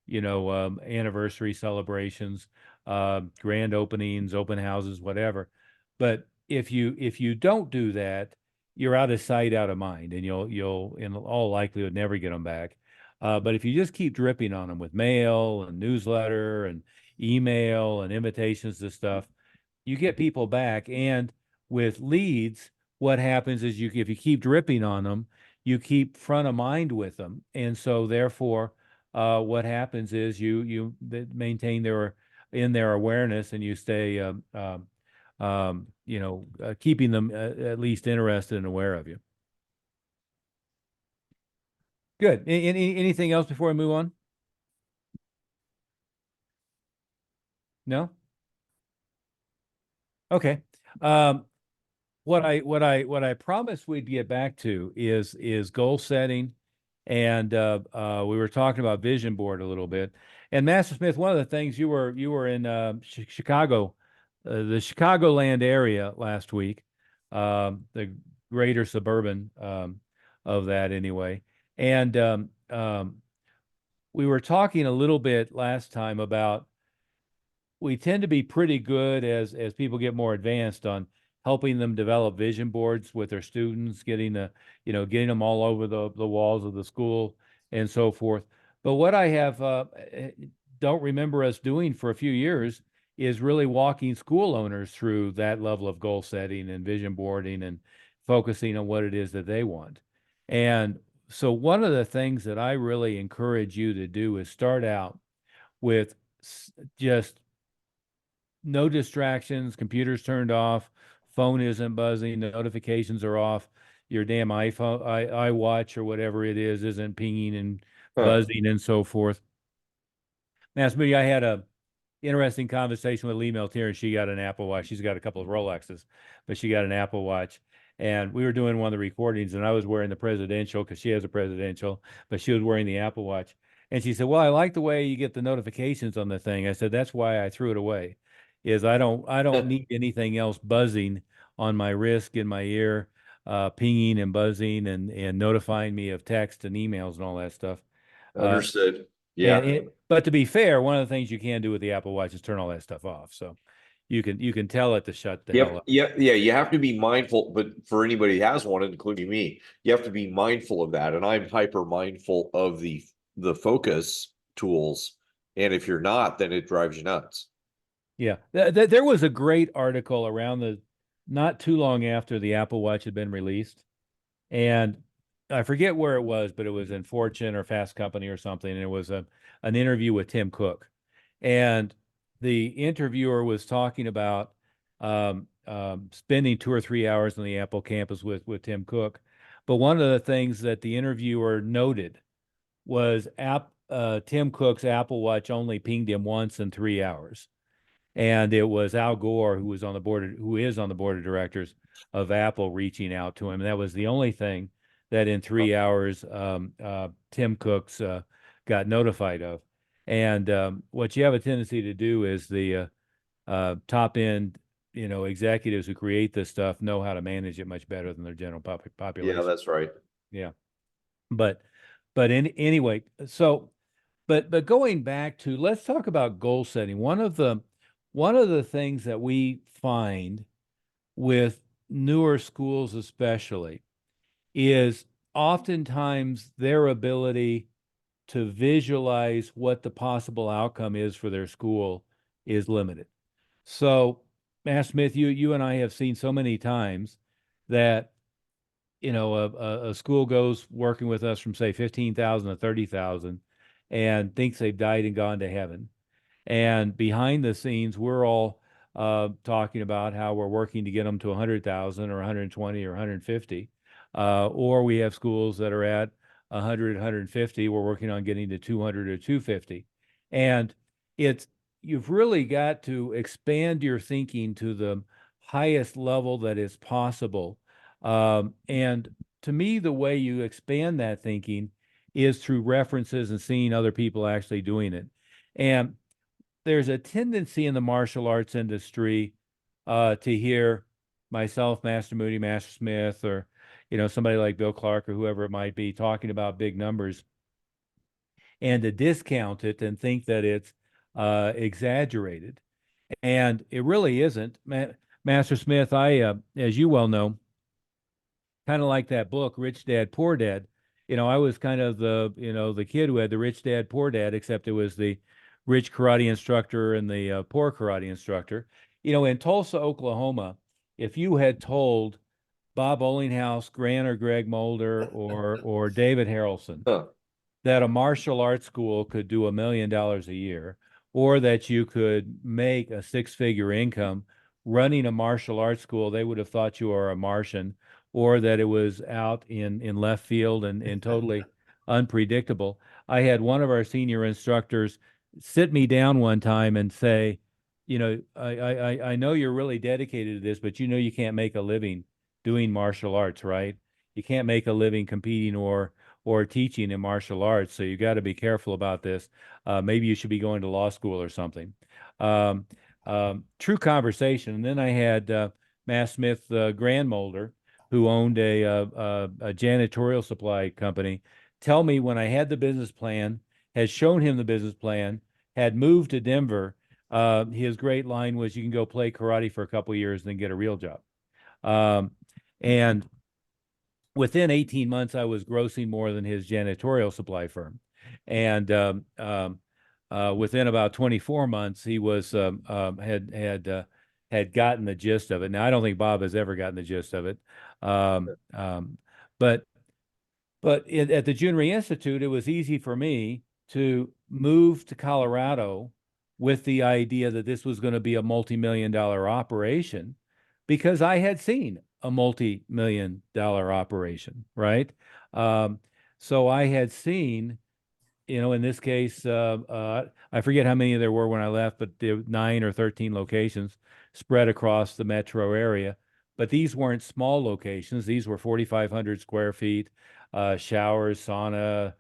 S3: anniversary celebrations. grand openings, open houses, whatever. But if you don't do that, you're out of sight, out of mind, and you'll in all likelihood never get them back. But if you just keep dripping on them with mail and newsletter and email and invitations to stuff, you get people back. And with leads, what happens is if you keep dripping on them, you keep front of mind with them. And so therefore, what happens is you maintain their awareness, and you stay, keeping them at least interested and aware of you. Good. Anything else before I move on? No? Okay. What I promised we'd get back to is goal setting, and we were talking about vision board a little bit. And Master Smith, one of the things you were in Chicago, the Chicagoland area last week, the greater suburban of that anyway, and we were talking a little bit last time about we tend to be pretty good as people get more advanced on helping them develop vision boards with their students, getting them all over the walls of the school and so forth. But what I have don't remember us doing for a few years is really walking school owners through that level of goal setting and vision boarding and focusing on what it is that they want. And so one of the things that I really encourage you to do is start out with just no distractions, computers turned off, phone isn't buzzing, notifications are off, your damn iPhone, iWatch or whatever it is isn't pinging and buzzing and so forth. Master Moody, I had a interesting conversation with Lee Meltier, and she got an Apple Watch. She's got a couple of Rolexes, but she got an Apple Watch. And we were doing one of the recordings, and I was wearing the presidential because she has a presidential, but she was wearing the Apple Watch. And she said, well, I like the way you get the notifications on the thing. I said, that's why I threw it away, is I don't need anything else buzzing on my wrist, in my ear, pinging and buzzing and notifying me of text and emails and all that stuff.
S2: Understood. Yeah.
S3: But to be fair, one of the things you can do with the Apple Watch is turn all that stuff off. So you can tell it to shut the hell up.
S2: Yeah. You have to be mindful, but for anybody who has one, including me, you have to be mindful of that. And I'm hyper mindful of the focus tools. And if you're not, then it drives you nuts.
S3: Yeah. There was a great article around not too long after the Apple Watch had been released. And I forget where it was, but it was in Fortune or Fast Company or something. And it was an interview with Tim Cook. And the interviewer was talking about spending 2 or 3 hours on the Apple campus with Tim Cook. But one of the things that the interviewer noted was Tim Cook's Apple Watch only pinged him once in 3 hours. And it was Al Gore, who is on the board of directors of Apple, reaching out to him. And that was the only thing that in 3 hours Tim Cook's got notified of. And what you have a tendency to do is the top end, executives who create this stuff know how to manage it much better than their general population.
S2: Yeah, that's right.
S3: Yeah, but anyway, so but going back to, let's talk about goal setting. One of the things that we find with newer schools especially is oftentimes their ability to visualize what the possible outcome is for their school is limited. So, Matt Smith, you and I have seen so many times that a school goes working with us from say 15,000 to 30,000 and thinks they've died and gone to heaven. And behind the scenes, we're all talking about how we're working to get them to 100,000 or 120 or 150. Or we have schools that are at 100, 150. We're working on getting to 200 or 250. And you've really got to expand your thinking to the highest level that is possible. And to me, the way you expand that thinking is through references and seeing other people actually doing it. And there's a tendency in the martial arts industry to hear myself, Master Moody, Master Smith, or somebody like Bill Clark or whoever it might be talking about big numbers, and to discount it and think that it's exaggerated. And it really isn't. Master Smith, as you well know, kind of like that book, Rich Dad, Poor Dad. I was kind of the kid who had the rich dad, poor dad, except it was the rich karate instructor and the poor karate instructor. In Tulsa, Oklahoma, if you had told Bob Ollinghouse, Grant or Greg Mulder or David Harrelson
S2: Huh.
S3: that a martial arts school could do $1 million a year, or that you could make a six-figure income running a martial arts school, they would have thought you were a Martian, or that it was out in left field and totally unpredictable. I had one of our senior instructors sit me down one time and say, I know you're really dedicated to this, but you can't make a living doing martial arts, right? You can't make a living competing or teaching in martial arts. So you got to be careful about this. Maybe you should be going to law school or something. True conversation. And then I had Mass Smith Grandmolder, who owned a janitorial supply company, tell me when I had the business plan, had shown him the business plan, had moved to Denver. His great line was, "You can go play karate for a couple of years and then get a real job." And within 18 months, I was grossing more than his janitorial supply firm. And within about 24 months, he was had gotten the gist of it. Now, I don't think Bob has ever gotten the gist of it. But at the Junri Institute, it was easy for me to move to Colorado with the idea that this was going to be a multi-million-dollar operation, because I had seen a multi-million-dollar operation, right? So I had seen, in this case, I forget how many there were when I left, but there were 9 or 13 locations spread across the metro area. But these weren't small locations. These were 4,500 square feet, showers, sauna,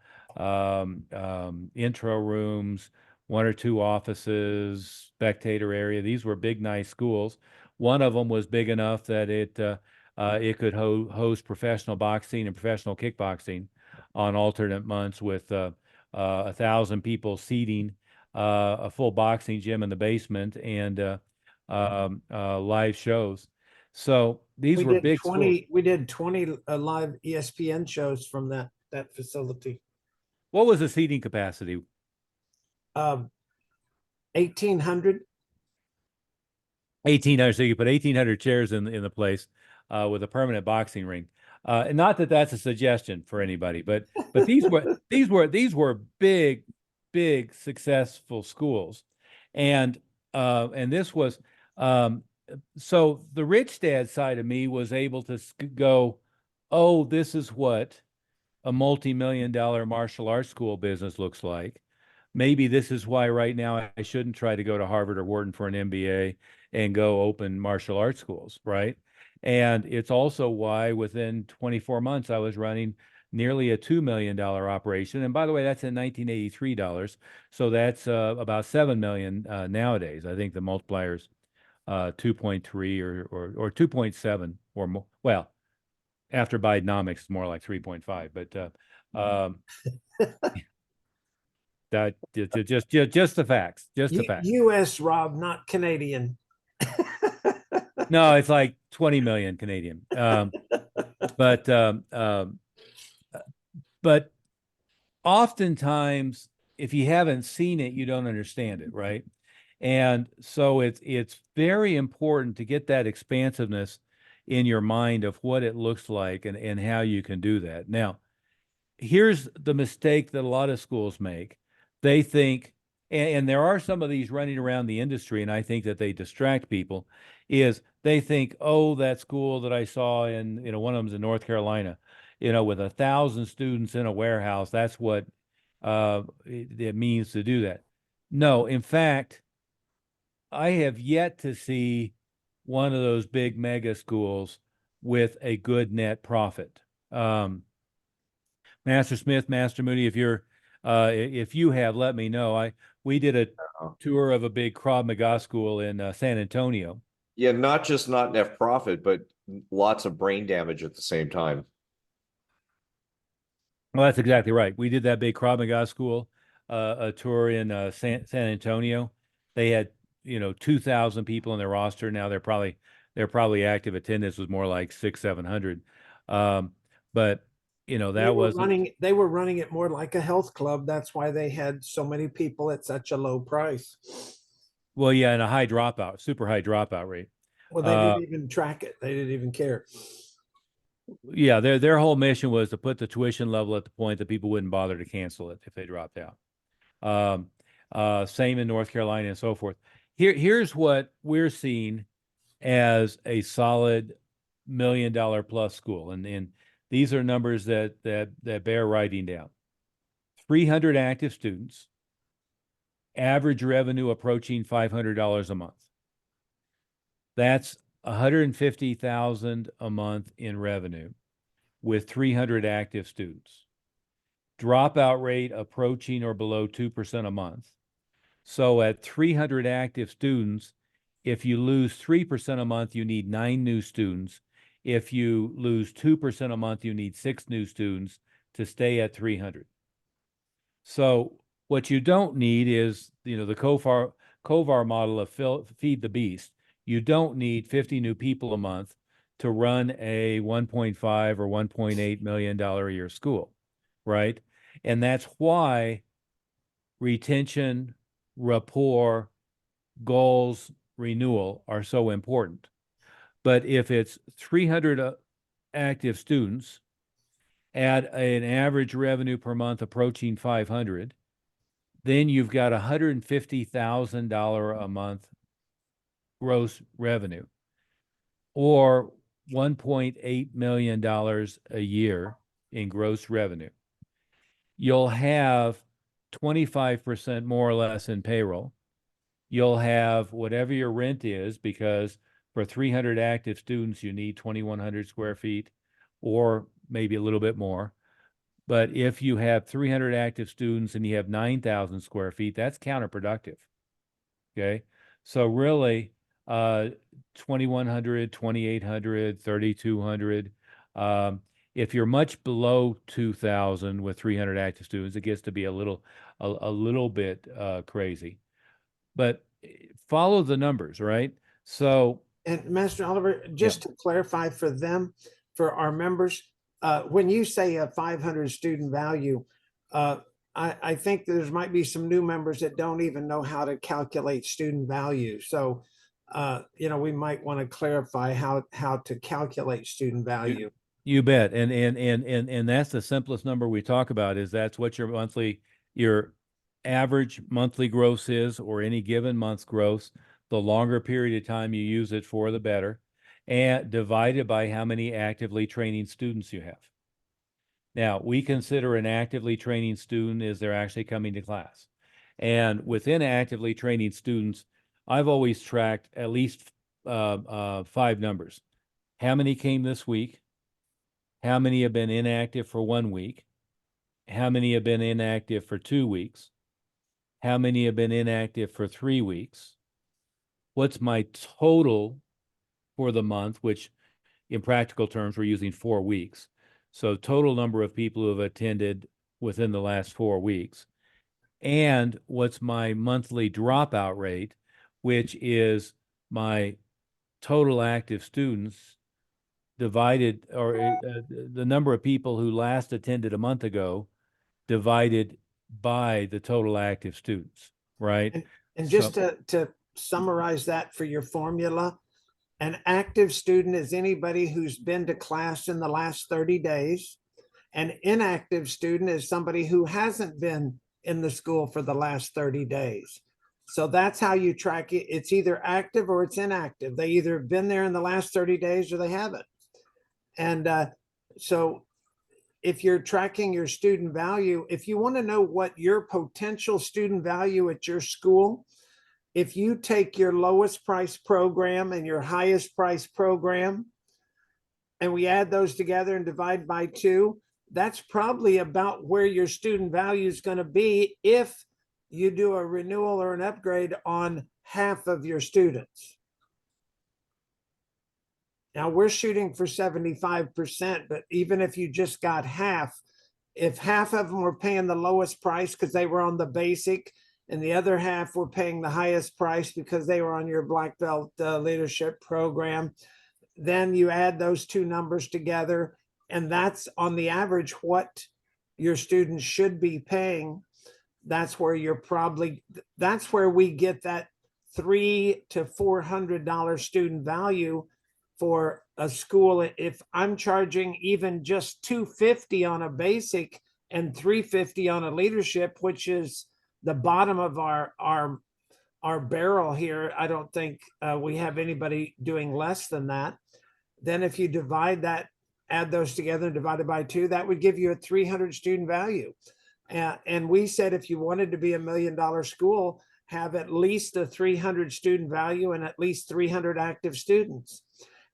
S3: intro rooms, 1 or 2 offices, spectator area. These were big, nice schools. One of them was big enough that it could host professional boxing and professional kickboxing on alternate months, with 1,000 people seating, a full boxing gym in the basement, and live shows. So these were big schools.
S5: We did 20 live ESPN shows from that facility.
S3: What was the seating capacity?
S5: 1,800.
S3: 1,800. So you put 1,800 chairs in the place, with a permanent boxing ring. And not that that's a suggestion for anybody, but these were big successful schools, and this was so the rich dad side of me was able to go, oh, this is what a multi-million-dollar martial arts school business looks like. Maybe this is why right now I shouldn't try to go to Harvard or Wharton for an MBA and go open martial arts schools, right? And it's also why within 24 months I was running nearly a $2 million operation. And by the way, that's in 1983 dollars. So that's about 7 million nowadays. I think the multiplier's 2.3 or 2.7 or more. Well, after Bidenomics, it's more like 3.5. But that just the facts. Just the facts.
S5: U.S. Rob, not Canadian.
S3: No, it's like 20 million Canadian. But oftentimes, if you haven't seen it, you don't understand it, right? And so it's very important to get that expansiveness in your mind of what it looks like and how you can do that. Now, here's the mistake that a lot of schools make. They think, and there are some of these running around the industry, and I think that they distract people, is they think, oh, that school that I saw in, one of them's in North Carolina, with 1,000 students in a warehouse, that's what it means to do that. No, in fact, I have yet to see one of those big mega schools with a good net profit. Master Smith, Master Moody, if you have, let me know. We did a tour of a big Krav Maga school in San Antonio.
S2: Yeah, not just not enough profit, but lots of brain damage at the same time.
S3: Well, that's exactly right. We did that big Krav Maga school, a tour in San Antonio. They had 2,000 people in their roster. Now they're probably active attendance was more like 600-700. But that was
S5: they were running it more like a health club. That's why they had so many people at such a low price.
S3: Well, yeah, and a super high dropout rate.
S5: Well, they didn't even track it. They didn't even care.
S3: Yeah, their whole mission was to put the tuition level at the point that people wouldn't bother to cancel it if they dropped out. Same in North Carolina and so forth. Here's what we're seeing as a solid $1 million plus school, and these are numbers that bear writing down. 300 active students, average revenue approaching $500 a month. That's $150,000 a month in revenue with 300 active students. Dropout rate approaching or below 2% a month. So at 300 active students, if you lose 3% a month, you need 9 new students. If you lose 2% a month, you need 6 new students to stay at 300. So what you don't need is, the Kovar model of feed the beast. You don't need 50 new people a month to run a $1.5 or $1.8 million a year school, right? And that's why retention, rapport, goals, renewal are so important. But if it's 300 active students at an average revenue per month approaching 500, then you've got $150,000 a month gross revenue, or $1.8 million a year in gross revenue. You'll have 25% more or less in payroll. You'll have whatever your rent is, because for 300 active students, you need 2,100 square feet or maybe a little bit more. But if you have 300 active students and you have 9,000 square feet, that's counterproductive. Okay. So really, 2,100, 2,800, 3,200. If you're much below 2,000 with 300 active students, it gets to be a little bit crazy. But follow the numbers, right? So,
S5: and Master Oliver, just to clarify for them, for our members, when you say a 500 student value, I think there might be some new members that don't even know how to calculate student value. So, we might want to clarify how to calculate student value.
S3: You bet. And that's the simplest number we talk about, is that's what your average monthly gross is, or any given month's gross. The longer period of time you use it for, the better, and divided by how many actively training students you have. Now, we consider an actively training student is they're actually coming to class. And within actively training students, I've always tracked at least 5 numbers. How many came this week? How many have been inactive for 1 week? How many have been inactive for 2 weeks? How many have been inactive for 3 weeks? What's my total for the month, which in practical terms, we're using 4 weeks. So total number of people who have attended within the last 4 weeks. And what's my monthly dropout rate, which is my total active students divided, or the number of people who last attended a month ago divided by the total active students, right?
S5: And just to summarize that for your formula, an active student is anybody who's been to class in the last 30 days. An inactive student is somebody who hasn't been in the school for the last 30 days. So that's how you track it. It's either active or it's inactive. They either have been there in the last 30 days or they haven't. And so if you're tracking your student value, if you want to know what your potential student value at your school, if you take your lowest price program and your highest price program, and we add those together and divide by 2, that's probably about where your student value is going to be if you do a renewal or an upgrade on half of your students. Now we're shooting for 75%, but even if you just got half, if half of them were paying the lowest price because they were on the basic, and the other half were paying the highest price because they were on your black belt leadership program. Then you add those two numbers together, and that's on the average what your students should be paying. That's where that's where we get that $300 to $400 student value for a school. If I'm charging even just $250 on a basic and $350 on a leadership, which is the bottom of our barrel here, I don't think we have anybody doing less than that. Then if you divide that, add those together, divided by 2, that would give you a 300 student value. And we said if you wanted to be $1 million school, have at least a 300 student value and at least 300 active students.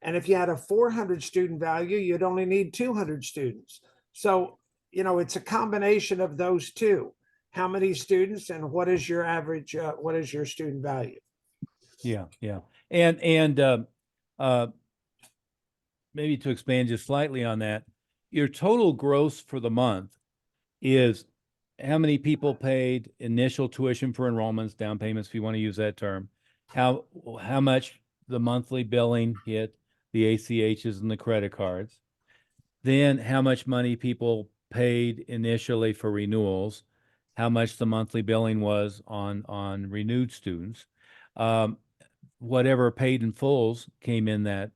S5: And if you had a 400 student value, you'd only need 200 students. So, it's a combination of those two. How many students and what is your average, what is your student value?
S3: Yeah. And maybe to expand just slightly on that, your total gross for the month is how many people paid initial tuition for enrollments, down payments, if you want to use that term, how much the monthly billing hit, the ACHs and the credit cards, then how much money people paid initially for renewals, how much the monthly billing was on renewed students, whatever paid in fulls came in that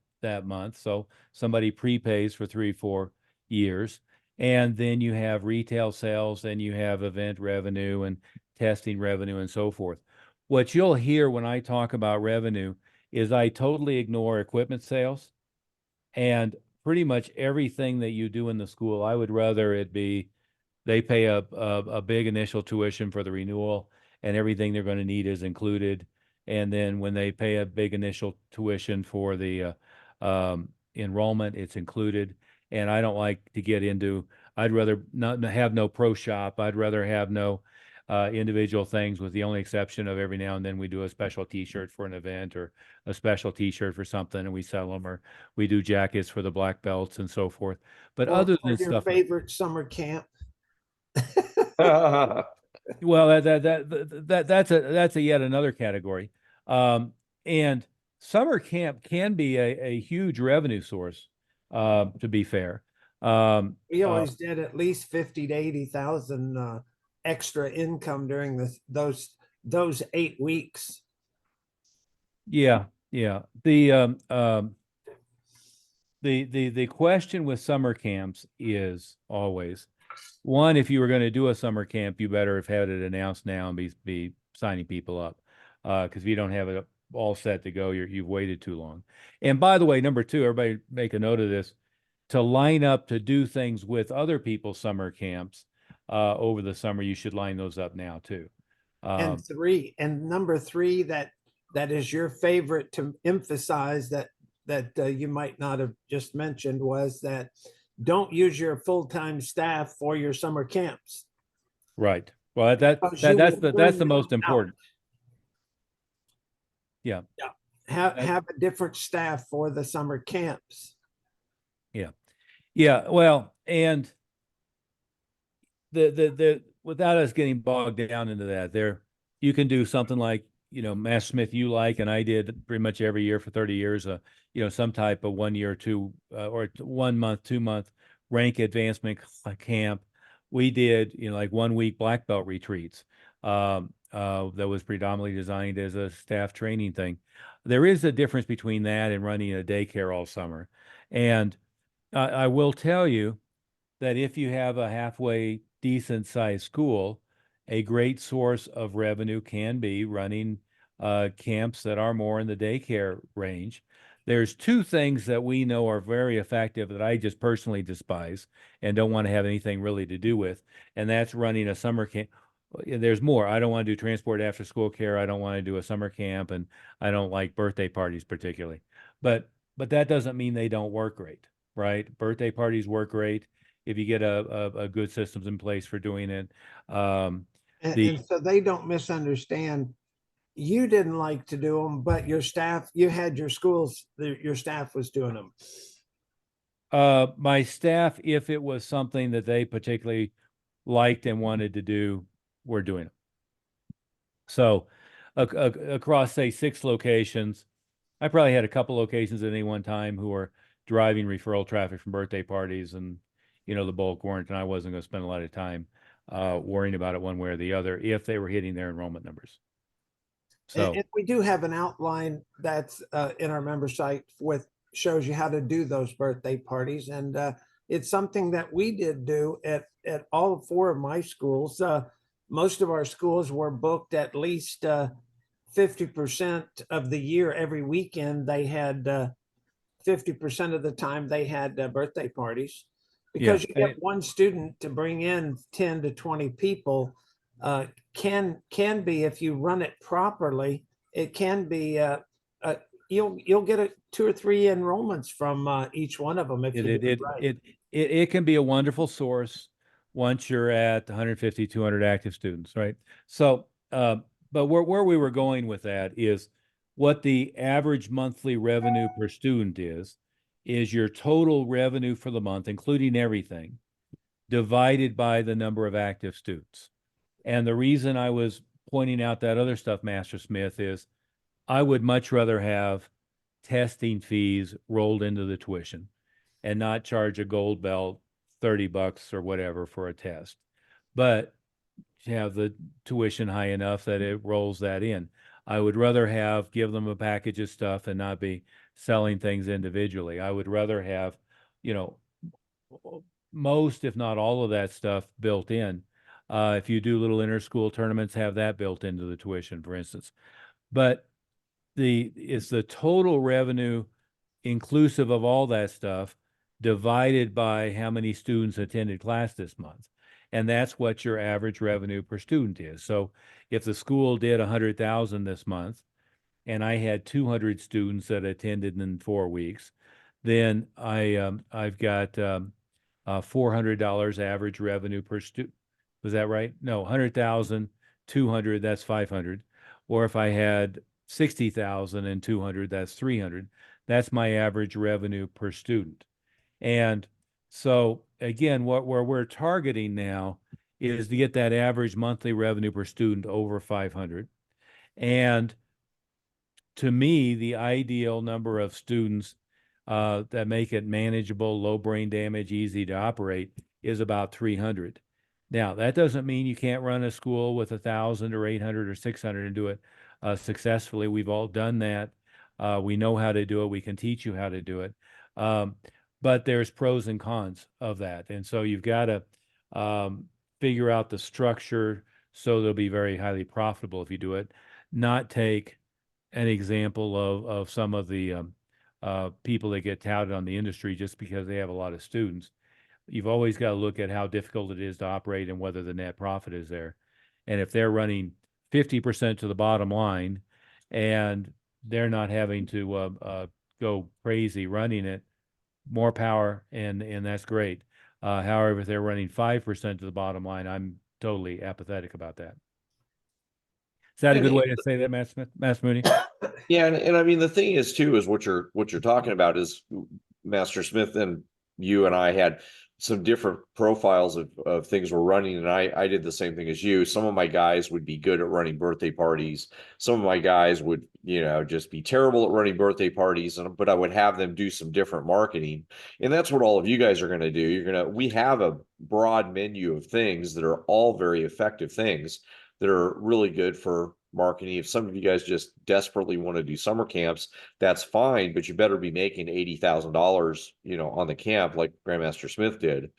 S3: month. So somebody prepays for 3-4 years. And then you have retail sales, and you have event revenue and testing revenue and so forth. What you'll hear when I talk about revenue is I totally ignore equipment sales, and pretty much everything that you do in the school, I would rather it be they pay a big initial tuition for the renewal, and everything they're going to need is included. And then when they pay a big initial tuition for the enrollment, it's included. And I don't like to get into, I'd rather not have no pro shop. I'd rather have no individual things, with the only exception of every now and then we do a special t-shirt for an event, or a special t-shirt for something and we sell them, or we do jackets for the black belts and so forth. But other than
S5: your
S3: stuff,
S5: favorite summer camp.
S3: well, that's a yet another category. And summer camp can be a huge revenue source, to be fair.
S5: We always did at least 50 to 80,000 extra income during those 8 weeks.
S3: Yeah. The question with summer camps is always, one, if you were going to do a summer camp, you better have had it announced now and be signing people up. Because if you don't have it all set to go, you've waited too long. And by the way, number 2, everybody make a note of this, to line up to do things with other people's summer camps over the summer, you should line those up now too.
S5: And number 3, that is your favorite to emphasize that you might not have just mentioned, was that don't use your full-time staff for your summer camps.
S3: Right. Well, that's the most important. Yeah.
S5: Have a different staff for the summer camps.
S3: Yeah. Well, and the without us getting bogged down into that, you can do something like, Master Smith, you like, and I did pretty much every year for 30 years, some type of 1 year or 2 or 1 month, 2 month rank advancement camp. We did, like 1 week black belt retreats. That was predominantly designed as a staff training thing. There is a difference between that and running a daycare all summer. And I will tell you that if you have a halfway decent sized school, a great source of revenue can be running camps that are more in the daycare range. There's 2 things that we know are very effective that I just personally despise and don't want to have anything really to do with, and that's running a summer camp. There's more. I don't want to do transport after school care. I don't want to do a summer camp, and I don't like birthday parties particularly. But that doesn't mean they don't work great, right? Birthday parties work great if you get a good systems in place for doing it.
S5: And so they don't misunderstand. You didn't like to do them, but your staff, you had your staff was doing them.
S3: My staff, if it was something that they particularly liked and wanted to do, were doing it. So across, say, 6 locations, I probably had a couple locations at any one time who were driving referral traffic from birthday parties, and the bulk weren't, and I wasn't going to spend a lot of time worrying about it one way or the other if they were hitting their enrollment numbers. So
S5: And we do have an outline that's in our member site with shows you how to do those birthday parties. And it's something that we did do at all 4 of my schools. Most of our schools were booked at least 50% of the year. Every weekend they had 50% of the time they had birthday parties, because you get one student to bring in 10 to 20 people. Can be, if you run it properly, it can be you'll get 2 or 3 enrollments from each one of them if you do it right.
S3: It can be a wonderful source once you're at 150, 200 active students, right? So but where we were going with that is what the average monthly revenue per student is your total revenue for the month, including everything, divided by the number of active students. And the reason I was pointing out that other stuff, Master Smith, is I would much rather have testing fees rolled into the tuition and not charge a gold belt $30 or whatever for a test, but have the tuition high enough that it rolls that in. I would rather give them a package of stuff and not be selling things individually. I would rather have, most, if not all of that stuff built in. If you do little inter-school tournaments, have that built into the tuition, for instance. But it's the total revenue inclusive of all that stuff divided by how many students attended class this month. And that's what your average revenue per student is. So if the school did 100,000 this month, and I had 200 students that attended in 4 weeks, then I've got $400 average revenue per student. Was that right? No, 100,000, 200, that's 500. Or if I had 60,000 and 200, that's 300. That's my average revenue per student. And so again, where we're targeting now is to get that average monthly revenue per student over 500. And to me, the ideal number of students that make it manageable, low brain damage, easy to operate is about 300. Now, that doesn't mean you can't run a school with 1,000 or 800 or 600 and do it successfully. We've all done that. We know how to do it. We can teach you how to do it. But there's pros and cons of that. And so you've got to figure out the structure so they'll be very highly profitable if you do it. Not take an example of some of the people that get touted on the industry just because they have a lot of students. You've always got to look at how difficult it is to operate and whether the net profit is there. And if they're running 50% to the bottom line and they're not having to go crazy running it, more power, and that's great. However, if they're running 5% to the bottom line, I'm totally apathetic about that. Is that a good way to say that, Master Moody?
S2: Yeah, and I mean the thing is too is what you're talking about is Master Smith and you and I had some different profiles of things we're running, and I did the same thing as you. Some of my guys would be good at running birthday parties. Some of my guys would, just be terrible at running birthday parties, but I would have them do some different marketing. And that's what all of you guys are going to do. We have a broad menu of things that are all very effective things that are really good for marketing. If some of you guys just desperately want to do summer camps, that's fine, but you better be making $80,000, on the camp like Grandmaster Smith did.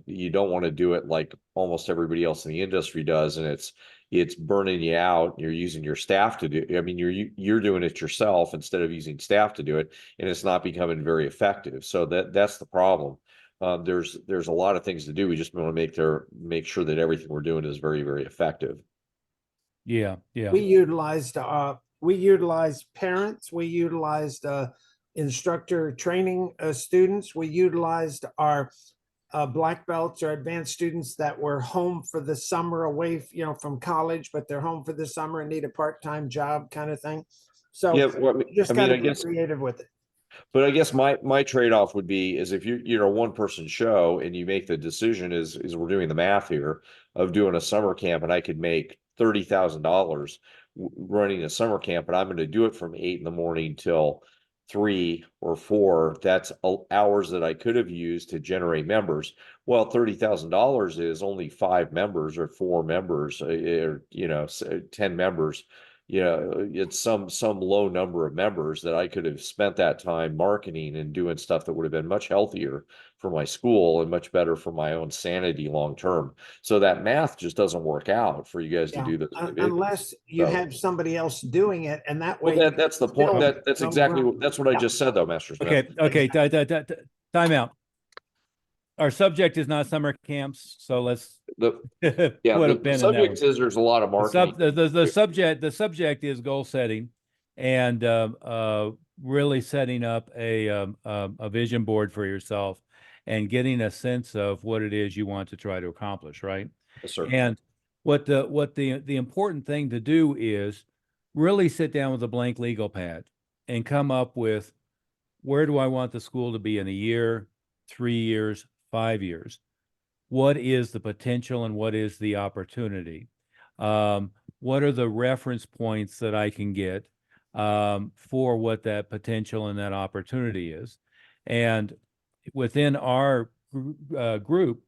S2: You don't want to do it like almost everybody else in the industry does, and it's burning you out. You're using your staff to do. I mean, you're doing it yourself instead of using staff to do it, and it's not becoming very effective. So that's the problem. There's a lot of things to do. We just want to make sure that everything we're doing is very, very effective.
S3: Yeah.
S5: We utilized parents. We utilized instructor training students. We utilized our black belts or advanced students that were home for the summer away, from college, but they're home for the summer and need a part-time job kind of thing. So
S2: yeah,
S5: just got to be creative with it.
S2: But I guess my trade-off would be is if you're a one-person show and you make the decision is we're doing the math here of doing a summer camp and I could make $30,000 running a summer camp, and I'm going to do it from 8 in the morning till 3 or 4. That's hours that I could have used to generate members. Well, $30,000 is only 5 members or 4 members, or 10 members. It's some low number of members that I could have spent that time marketing and doing stuff that would have been much healthier for my school and much better for my own sanity long term. So that math just doesn't work out for you guys to
S5: Yeah,
S2: do this
S5: unless you
S2: So-
S5: have somebody else doing it, and that way.
S2: Well, that's the point.
S5: still
S2: That's
S5: don't
S2: exactly
S5: run-
S2: that's what I
S5: Yeah.
S2: just said, though, Master Smith.
S3: Okay, time out. Our subject is not summer camps, so let's
S2: The
S3: put a pin in that
S2: subject
S3: one.
S2: is there's a lot of marketing.
S3: The subject is goal setting and really setting up a vision board for yourself and getting a sense of what it is you want to try to accomplish, right?
S2: Yes, sir.
S3: And what the important thing to do is really sit down with a blank legal pad and come up with, where do I want the school to be in a year, 3 years, 5 years? What is the potential and what is the opportunity? What are the reference points that I can get for what that potential and that opportunity is? And within our group,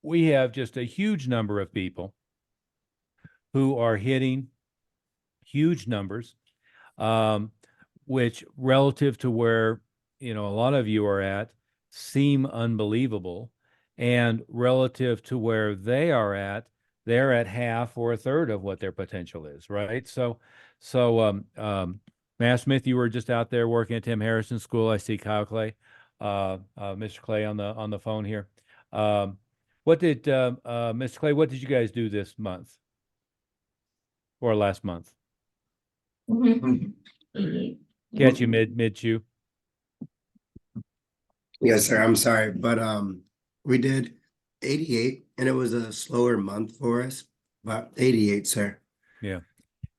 S3: we have just a huge number of people who are hitting huge numbers, which relative to where, a lot of you are at, seem unbelievable. And relative to where they are at, they're at half or a third of what their potential is, right? So, Matt Smith, you were just out there working at Tim Harrison School. I see Kyle Clay, Mr. Clay on the phone here. Mr. Clay, what did you guys do this month or last month? Catch you mid-chew.
S8: Yes, sir. I'm sorry, but we did 88, and it was a slower month for us, but 88, sir.
S3: Yeah.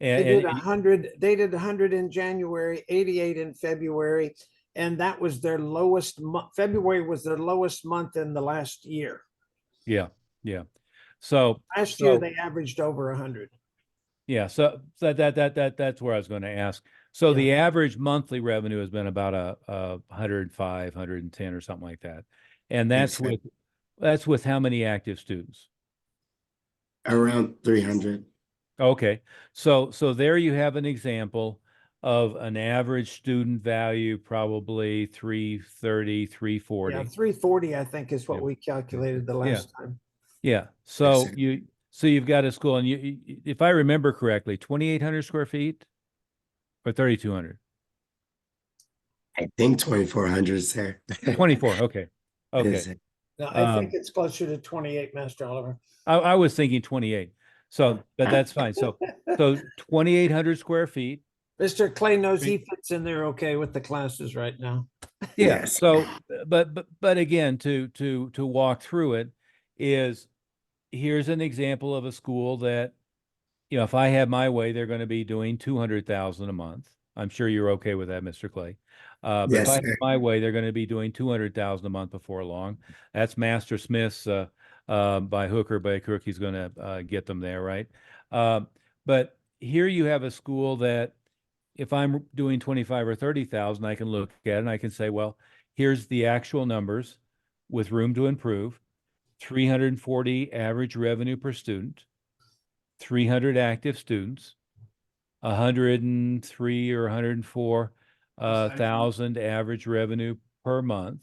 S5: They did 100. They did 100 in January, 88 in February, and that was their lowest month. February was their lowest month in the last year.
S3: Yeah. So
S5: last year they averaged over 100.
S3: Yeah. So that's where I was going to ask. So the average monthly revenue has been about a 105, 110 or something like that. And that's with how many active students?
S8: Around 300.
S3: Okay. So there you have an example of an average student value, probably 330, 340.
S5: Yeah, 340, I think, is what we calculated the last time.
S3: Yeah. So you've got a school, and you if I remember correctly, 2,800 square feet or 3,200?
S8: I think 2,400, sir.
S3: 24. Okay.
S8: Yes,
S3: Okay.
S5: No, I think it's closer to 28, Master Oliver.
S3: I was thinking 28. So, but that's fine. So 2,800 square feet.
S5: Mr. Clay knows he fits in there okay with the classes right now.
S3: Yeah.
S8: Yes.
S3: So, but again, to walk through it is, here's an example of a school that, if I had my way, they're going to be doing 200,000 a month. I'm sure you're okay with that, Mr. Clay. But
S8: Yes,
S3: if I had
S8: sir.
S3: my way, they're going to be doing 200,000 a month before long. That's Master Smith's by hook or by crook. He's going to get them there, right? But here you have a school that, if I'm doing 25 or 30,000, I can look at it and I can say, well, here's the actual numbers with room to improve. 340 average revenue per student, 300 active students, 103 or 104 thousand average revenue per month.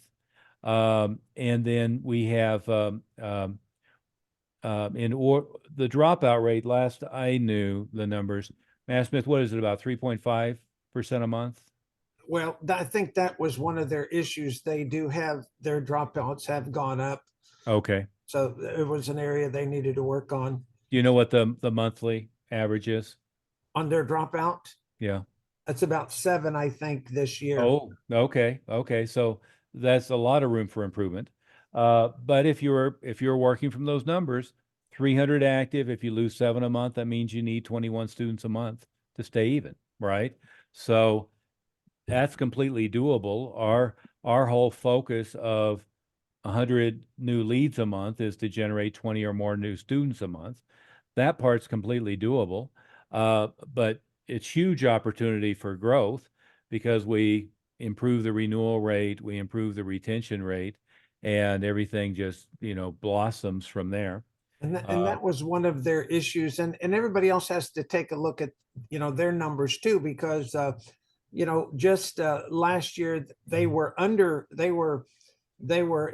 S3: And then we have the dropout rate, last I knew the numbers, Matt Smith, what is it, about 3.5% a month?
S5: Well, I think that was one of their issues. They do have their dropouts have gone up.
S3: Okay.
S5: So it was an area they needed to work on.
S3: Do you know what the monthly average is?
S5: On their dropout?
S3: Yeah.
S5: That's about 7, I think, this year.
S3: Oh, okay. Okay. So that's a lot of room for improvement. But if you're working from those numbers, 300 active, if you lose 7 a month, that means you need 21 students a month to stay even, right? So that's completely doable. Our whole focus of 100 new leads a month is to generate 20 or more new students a month. that part's completely doable. But it's huge opportunity for growth because we improve the renewal rate, we improve the retention rate, and everything just, blossoms from there.
S5: And that was one of their issues, and everybody else has to take a look at, their numbers too, because, just last year they were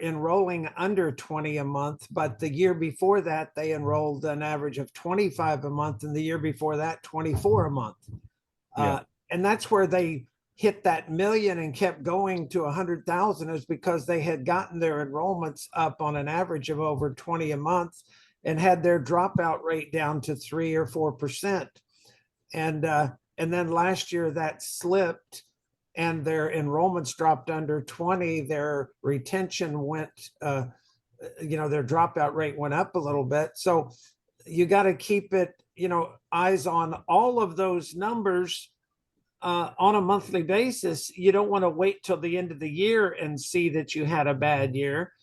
S5: enrolling under 20 a month, but the year before that they enrolled an average of 25 a month, and the year before that 24 a month.
S3: Yeah.
S5: And that's where they hit that million and kept going to 100,000, is because they had gotten their enrollments up on an average of over 20 a month and had their dropout rate down to 3 or 4%. And then last year that slipped and their enrollments dropped under 20. Their retention went, their dropout rate went up a little bit. So you got to keep it, eyes on all of those numbers on a monthly basis. You don't want to wait till the end of the year and see that you had a bad year.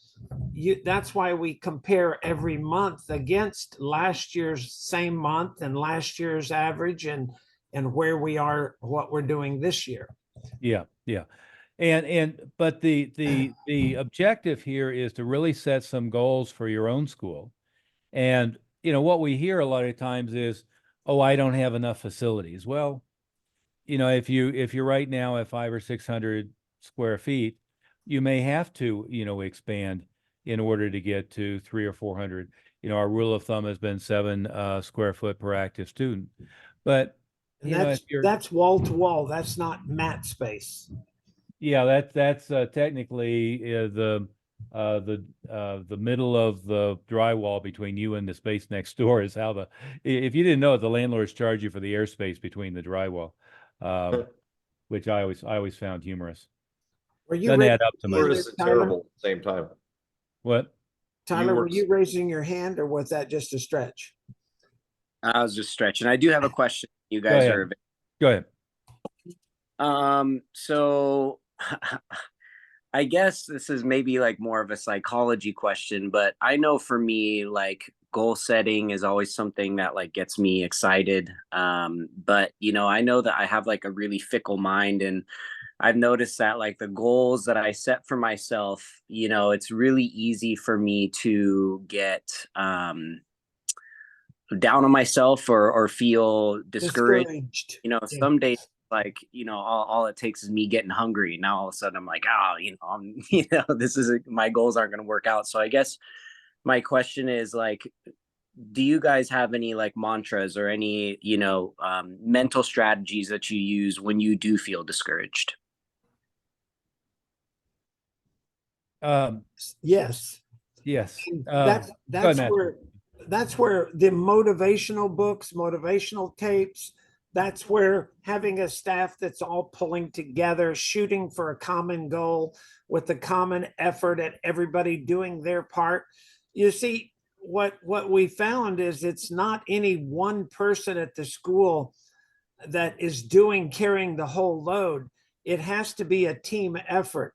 S5: That's why we compare every month against last year's same month and last year's average, and where we are, what we're doing this year.
S3: Yeah. But the objective here is to really set some goals for your own school. And what we hear a lot of times is, oh, I don't have enough facilities. Well, if you're right now at 500 or 600 square feet, you may have to, expand in order to get to 300 or 400. Our rule of thumb has been 7 square foot per active student. But
S5: that's wall to wall. That's not mat space.
S3: Yeah, that's technically the middle of the drywall between you and the space next door is how if you didn't know it, the landlords charge you for the airspace between the drywall, which I always found humorous. Doesn't add up to much.
S2: It's terrible at the same time.
S3: What?
S5: Tyler, were you raising your hand, or was that just a stretch?
S6: I was just stretching. I do have a question. You guys are.
S3: Go ahead.
S6: So I guess this is maybe like more of a psychology question, but I know for me, like, goal setting is always something that like gets me excited. But I know that I have like a really fickle mind, and I've noticed that like the goals that I set for myself, it's really easy for me to get down on myself or feel discouraged. Some days, like, all it takes is me getting hungry. Now all of a sudden I'm like, this is my goals aren't going to work out. So I guess my question is, like, do you guys have any like mantras or any, mental strategies that you use when you do feel discouraged?
S5: Yes. That's where the motivational books, motivational tapes, that's where having a staff that's all pulling together, shooting for a common goal with a common effort and everybody doing their part. You see, what we found is it's not any one person at the school that is carrying the whole load. It has to be a team effort.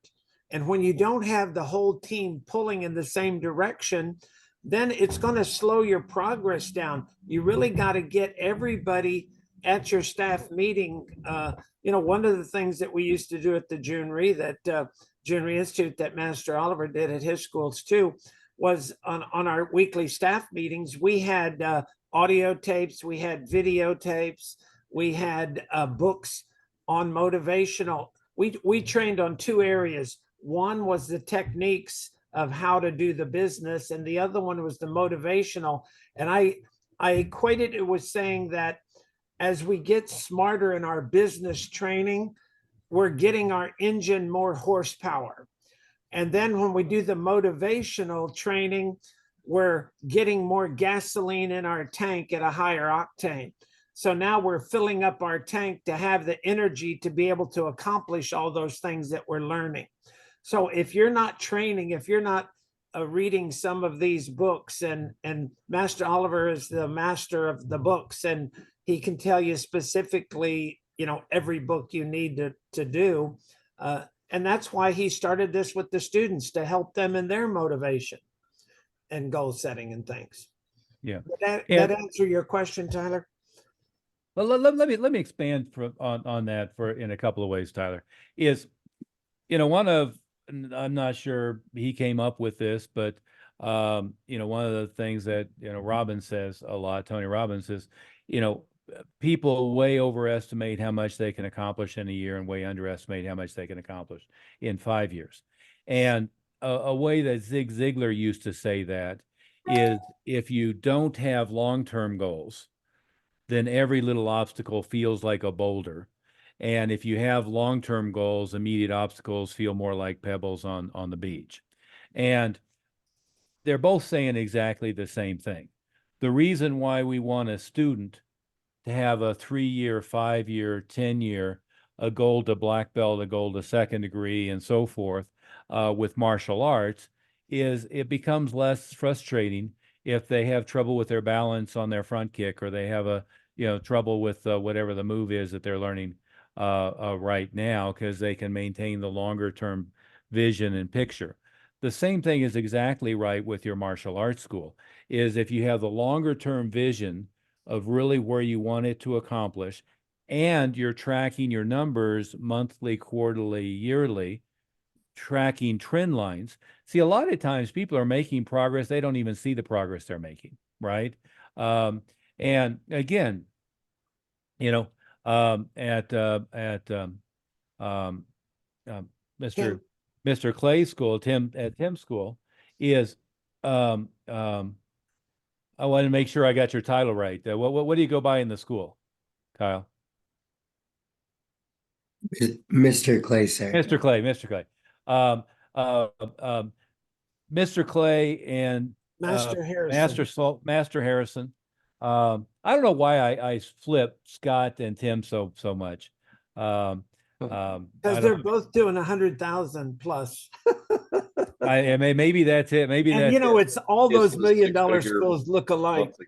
S5: And when you don't have the whole team pulling in the same direction, then it's going to slow your progress down. You really got to get everybody at your staff meeting. One of the things that we used to do at the Junior Institute that Master Oliver did at his schools too, was on our weekly staff meetings, we had audio tapes, we had videotapes, we had books on motivational. We trained on 2 areas. One was the techniques of how to do the business, and the other one was the motivational. And I equated it with saying that as we get smarter in our business training, we're getting our engine more horsepower. And then when we do the motivational training, we're getting more gasoline in our tank at a higher octane. So now we're filling up our tank to have the energy to be able to accomplish all those things that we're learning. So if you're not training, if you're not reading some of these books, and Master Oliver is the master of the books, and he can tell you specifically, every book you need to do. And that's why he started this with the students, to help them in their motivation and goal setting and things.
S3: Yeah.
S5: Did
S3: And-
S5: that answer your question, Tyler?
S3: Well, let me expand on that in a couple of ways, Tyler. Is, one of, I'm not sure he came up with this, but one of the things that Robbins says a lot, Tony Robbins, is people way overestimate how much they can accomplish in a year and way underestimate how much they can accomplish in 5 years. And a way that Zig Ziglar used to say that is, if you don't have long-term goals, then every little obstacle feels like a boulder. And if you have long-term goals, immediate obstacles feel more like pebbles on the beach. And they're both saying exactly the same thing. The reason why we want a student to have a 3-year, 5-year, 10-year, a gold to black belt, a gold to second degree, and so forth, with martial arts, is it becomes less frustrating if they have trouble with their balance on their front kick, or they have trouble with whatever the move is that they're learning right now, because they can maintain the longer term vision and picture. The same thing is exactly right with your martial arts school, is if you have the longer term vision of really where you want it to accomplish, and you're tracking your numbers monthly, quarterly, yearly, tracking trend lines. See, a lot of times people are making progress, they don't even see the progress they're making, right? And again, at Mr. Clay's school, at Tim's school, is I want to make sure I got your title right. What do you go by in the school, Kyle?
S8: Mr. Clay, sir.
S3: Mr. Clay. Um, uh, um, Mr. Clay and
S5: Master Harrison.
S3: Master Harrison. I don't know why I flip Scott and Tim so much.
S5: Because
S3: I
S5: they're
S3: don't-
S5: both doing 100,000 plus.
S3: maybe that's it. Maybe
S5: And
S3: that's
S5: it's all
S2: Yes,
S5: those
S2: it
S5: $1
S2: was
S5: million
S2: six-figure
S5: schools look alike.
S2: monthly.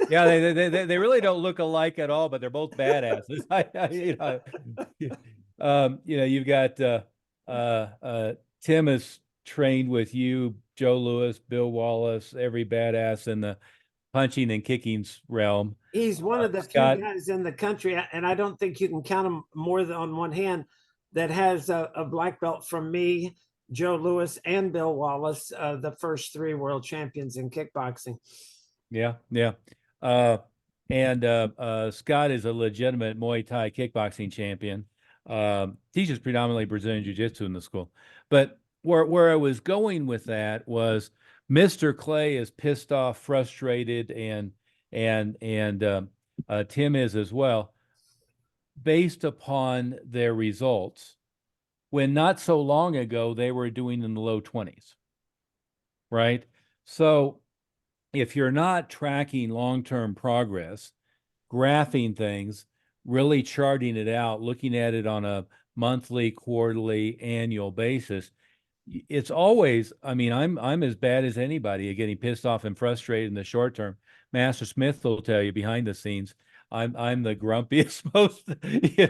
S3: Yeah, they really don't look alike at all, but they're both badasses. You've got Tim is trained with you, Joe Lewis, Bill Wallace, every badass in the punching and kicking realm.
S5: He's one of the
S3: Scott.
S5: few guys in the country, and I don't think you can count him more than on one hand, that has a black belt from me, Joe Lewis, and Bill Wallace, the first 3 world champions in kickboxing.
S3: Yeah. And Scott is a legitimate Muay Thai kickboxing champion. Teaches predominantly Brazilian Jiu-Jitsu in the school. But where I was going with that was, Mr. Clay is pissed off, frustrated, and Tim is as well, based upon their results, when not so long ago they were doing in the low 20s, right? So if you're not tracking long-term progress, graphing things, really charting it out, looking at it on a monthly, quarterly, annual basis, it's always, I'm as bad as anybody at getting pissed off and frustrated in the short term. Master Smith will tell you behind the scenes, I'm the grumpiest, most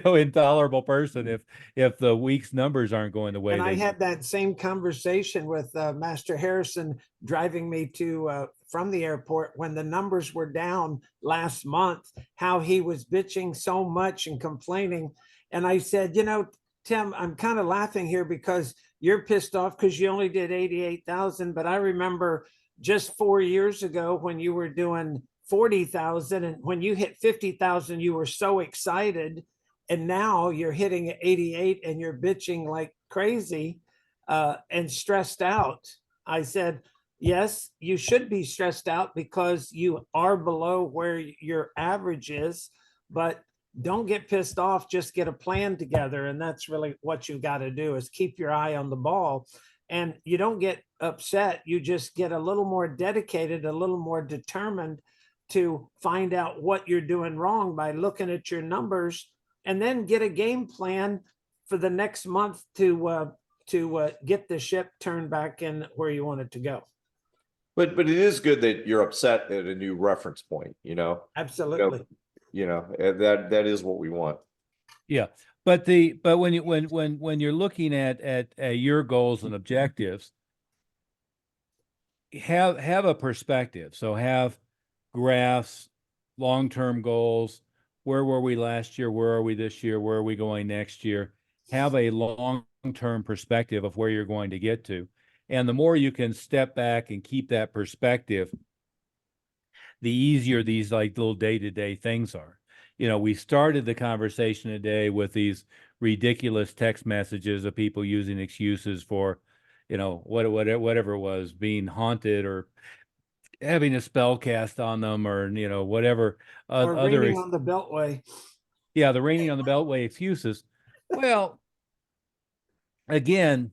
S3: intolerable person if the week's numbers aren't going the way.
S5: And I
S3: they
S5: had that same conversation with Master Harrison driving me to from the airport when the numbers were down last month, how he was bitching so much and complaining. And I said, Tim, I'm kind of laughing here because you're pissed off because you only did 88,000. But I remember just 4 years ago when you were doing 40,000, and when you hit 50,000, you were so excited. And now you're hitting 88 and you're bitching like crazy and stressed out. I said, yes, you should be stressed out because you are below where your average is, but don't get pissed off, just get a plan together. And that's really what you got to do, is keep your eye on the ball. And you don't get upset, you just get a little more dedicated, a little more determined to find out what you're doing wrong by looking at your numbers, and then get a game plan for the next month to get the ship turned back in where you want it to go.
S2: But it is good that you're upset at a new reference point,
S5: Absolutely.
S2: and that is what we want.
S3: Yeah, but when you're looking at your goals and objectives, have a perspective. So have graphs, long-term goals. Where were we last year? Where are we this year? Where are we going next year? Have a long-term perspective of where you're going to get to. And the more you can step back and keep that perspective, the easier these like little day-to-day things are. You know, we started the conversation today with these ridiculous text messages of people using excuses for, you know, whatever it was, being haunted or having a spell cast on them, or, you know, whatever
S5: Or
S3: other
S5: raining on the Beltway.
S3: yeah, the raining on the Beltway excuses. Well, again,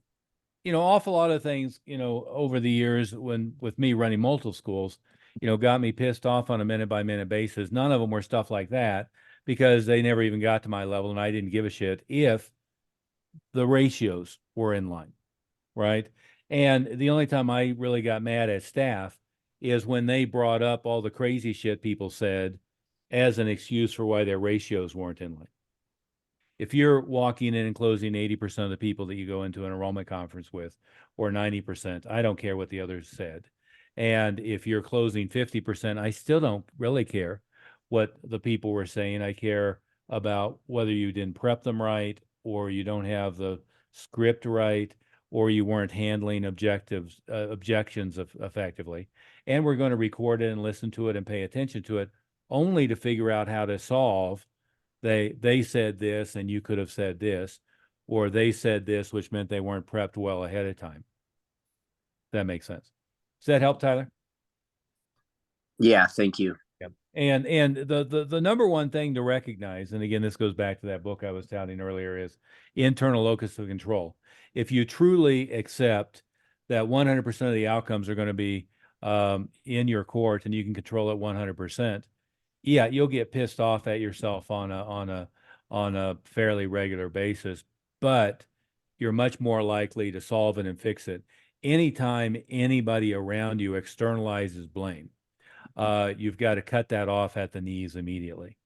S3: you know, awful lot of things, you know, over the years when with me running multiple schools, you know, got me pissed off on a minute by minute basis. None of them were stuff like that because they never even got to my level and I didn't give a shit if the ratios were in line, right? And the only time I really got mad at staff is when they brought up all the crazy shit people said as an excuse for why their ratios weren't in line. If you're walking in and closing 80% of the people that you go into an enrollment conference with, or 90%, I don't care what the others said. And if you're closing 50%, I still don't really care what the people were saying. I care about whether you didn't prep them right, or you don't have the script right, or you weren't handling objections effectively. And we're going to record it and listen to it and pay attention to it, only to figure out how to solve. They said this and you could have said this, or they said this, which meant they weren't prepped well ahead of time. That makes sense. Does that help, Tyler?
S6: Yeah, thank you.
S3: Yeah. And the number one thing to recognize, and again, this goes back to that book I was touting earlier, is internal locus of control. If you truly accept that 100% of the outcomes are going to be in your court and you can control it 100%, yeah, you'll get pissed off at yourself on a fairly regular basis, but you're much more likely to solve it and fix it. Anytime anybody around you externalizes blame, you've got to cut that off at the knees immediately.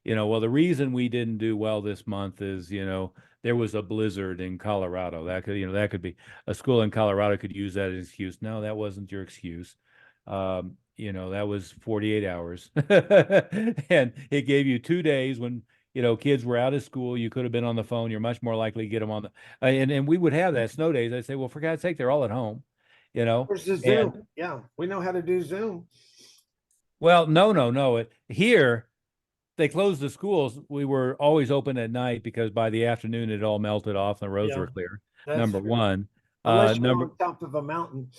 S3: You know, well, the reason we didn't do well this month is, you know, there was a blizzard in Colorado. That could, you know, that could be a school in Colorado could use that as an excuse. No, that wasn't your excuse. You know, that was 48 hours and it gave you 2 days when, you know, kids were out of school. You could have been on the phone. You're much more likely to get them on the, and we would have that snow days. I'd say, well, for God's sake, they're all at home, you know.
S5: There's the Zoom. Yeah, we know how to do Zoom.
S3: Well, no. Here, they closed the schools. We were always open at night because by the afternoon it all melted off and the roads were clear. Number
S5: true.
S3: one.
S5: Unless you're on top of a mountain.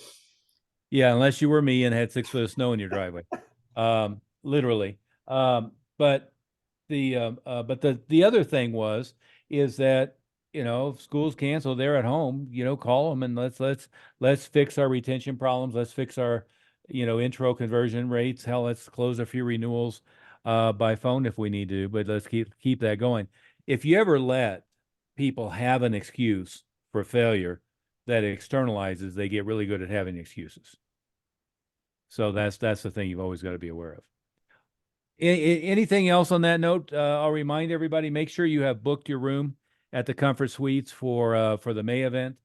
S3: Yeah, unless you were me and had 6 foot of snow in your driveway. Literally. But the other thing is that, you know, if school's canceled, they're at home, you know, call them and let's fix our retention problems. Let's fix our, you know, intro conversion rates. Hell, let's close a few renewals by phone if we need to, but let's keep that going. If you ever let people have an excuse for failure that externalizes, they get really good at having excuses. So that's the thing you've always got to be aware of. Anything else on that note? I'll remind everybody, make sure you have booked your room at the Comfort Suites for the May event.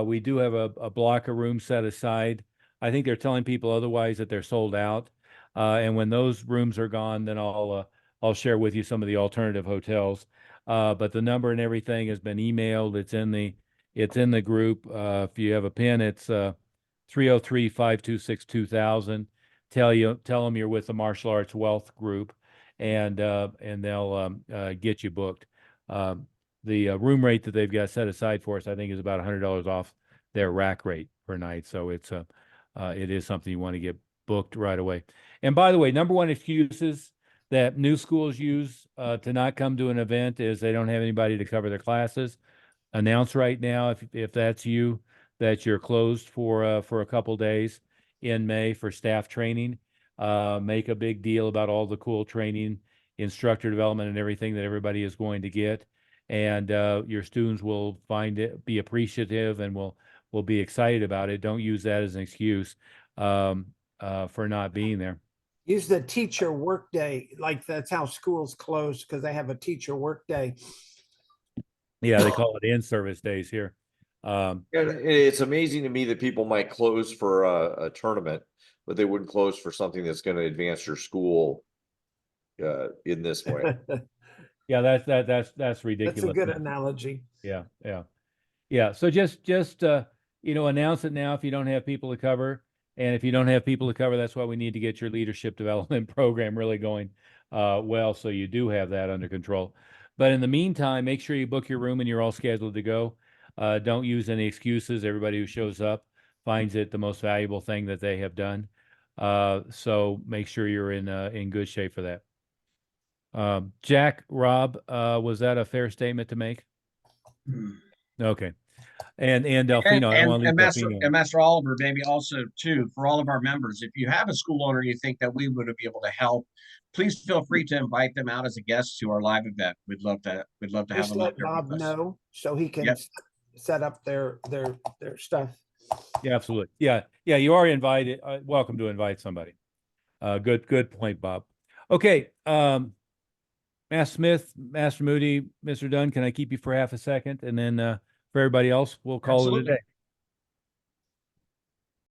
S3: We do have a block of rooms set aside. I think they're telling people otherwise that they're sold out. And when those rooms are gone, then I'll share with you some of the alternative hotels. But the number and everything has been emailed. It's in the group. If you have a pin, it's 303-526-2000. Tell them you're with the Martial Arts Wealth Group, and they'll get you booked. The room rate that they've got set aside for us, I think, is about $100 off their rack rate per night. So it is something you want to get booked right away. And by the way, number one excuses that new schools use to not come to an event is they don't have anybody to cover their classes. Announce right now, if that's you, that you're closed for a couple days in May for staff training. Make a big deal about all the cool training, instructor development, and everything that everybody is going to get. And your students will find it, be appreciative, and will be excited about it. Don't use that as an excuse for not being there.
S5: Use the teacher work day. Like that's how schools close, because they have a teacher work day.
S3: Yeah, they call it in-service days here.
S2: It's amazing to me that people might close for a tournament but they wouldn't close for something that's going to advance your school in this way.
S3: Yeah, that's
S5: That's a
S3: ridiculous.
S5: good analogy.
S3: Yeah, yeah. Yeah, so just you know, announce it now if you don't have people to cover. And if you don't have people to cover, that's why we need to get your leadership development program really going well, so you do have that under control. But in the meantime, make sure you book your room and you're all scheduled to go. Don't use any excuses. Everybody who shows up finds it the most valuable thing that they have done. So make sure you're in good shape for that. Jack, Rob, was that a fair statement to make? Okay. And Delphino, I don't want to leave Delphino.
S1: And Master Oliver, maybe also too, for all of our members, if you have a school owner you think that we would be able to help, please feel free to invite them out as a guest to our live event. We'd love to have
S5: Just
S1: them up
S5: let
S1: there
S5: Bob
S1: with us.
S5: know so he can
S1: Yep.
S5: set up their stuff.
S3: Yeah, absolutely. Yeah, yeah, you are invited. Welcome to invite somebody. Good point, Bob. Okay, Master Smith, Master Moody, Mr. Dunn, can I keep you for half a second? And then for everybody else, we'll call it a
S1: Absolutely.
S3: day.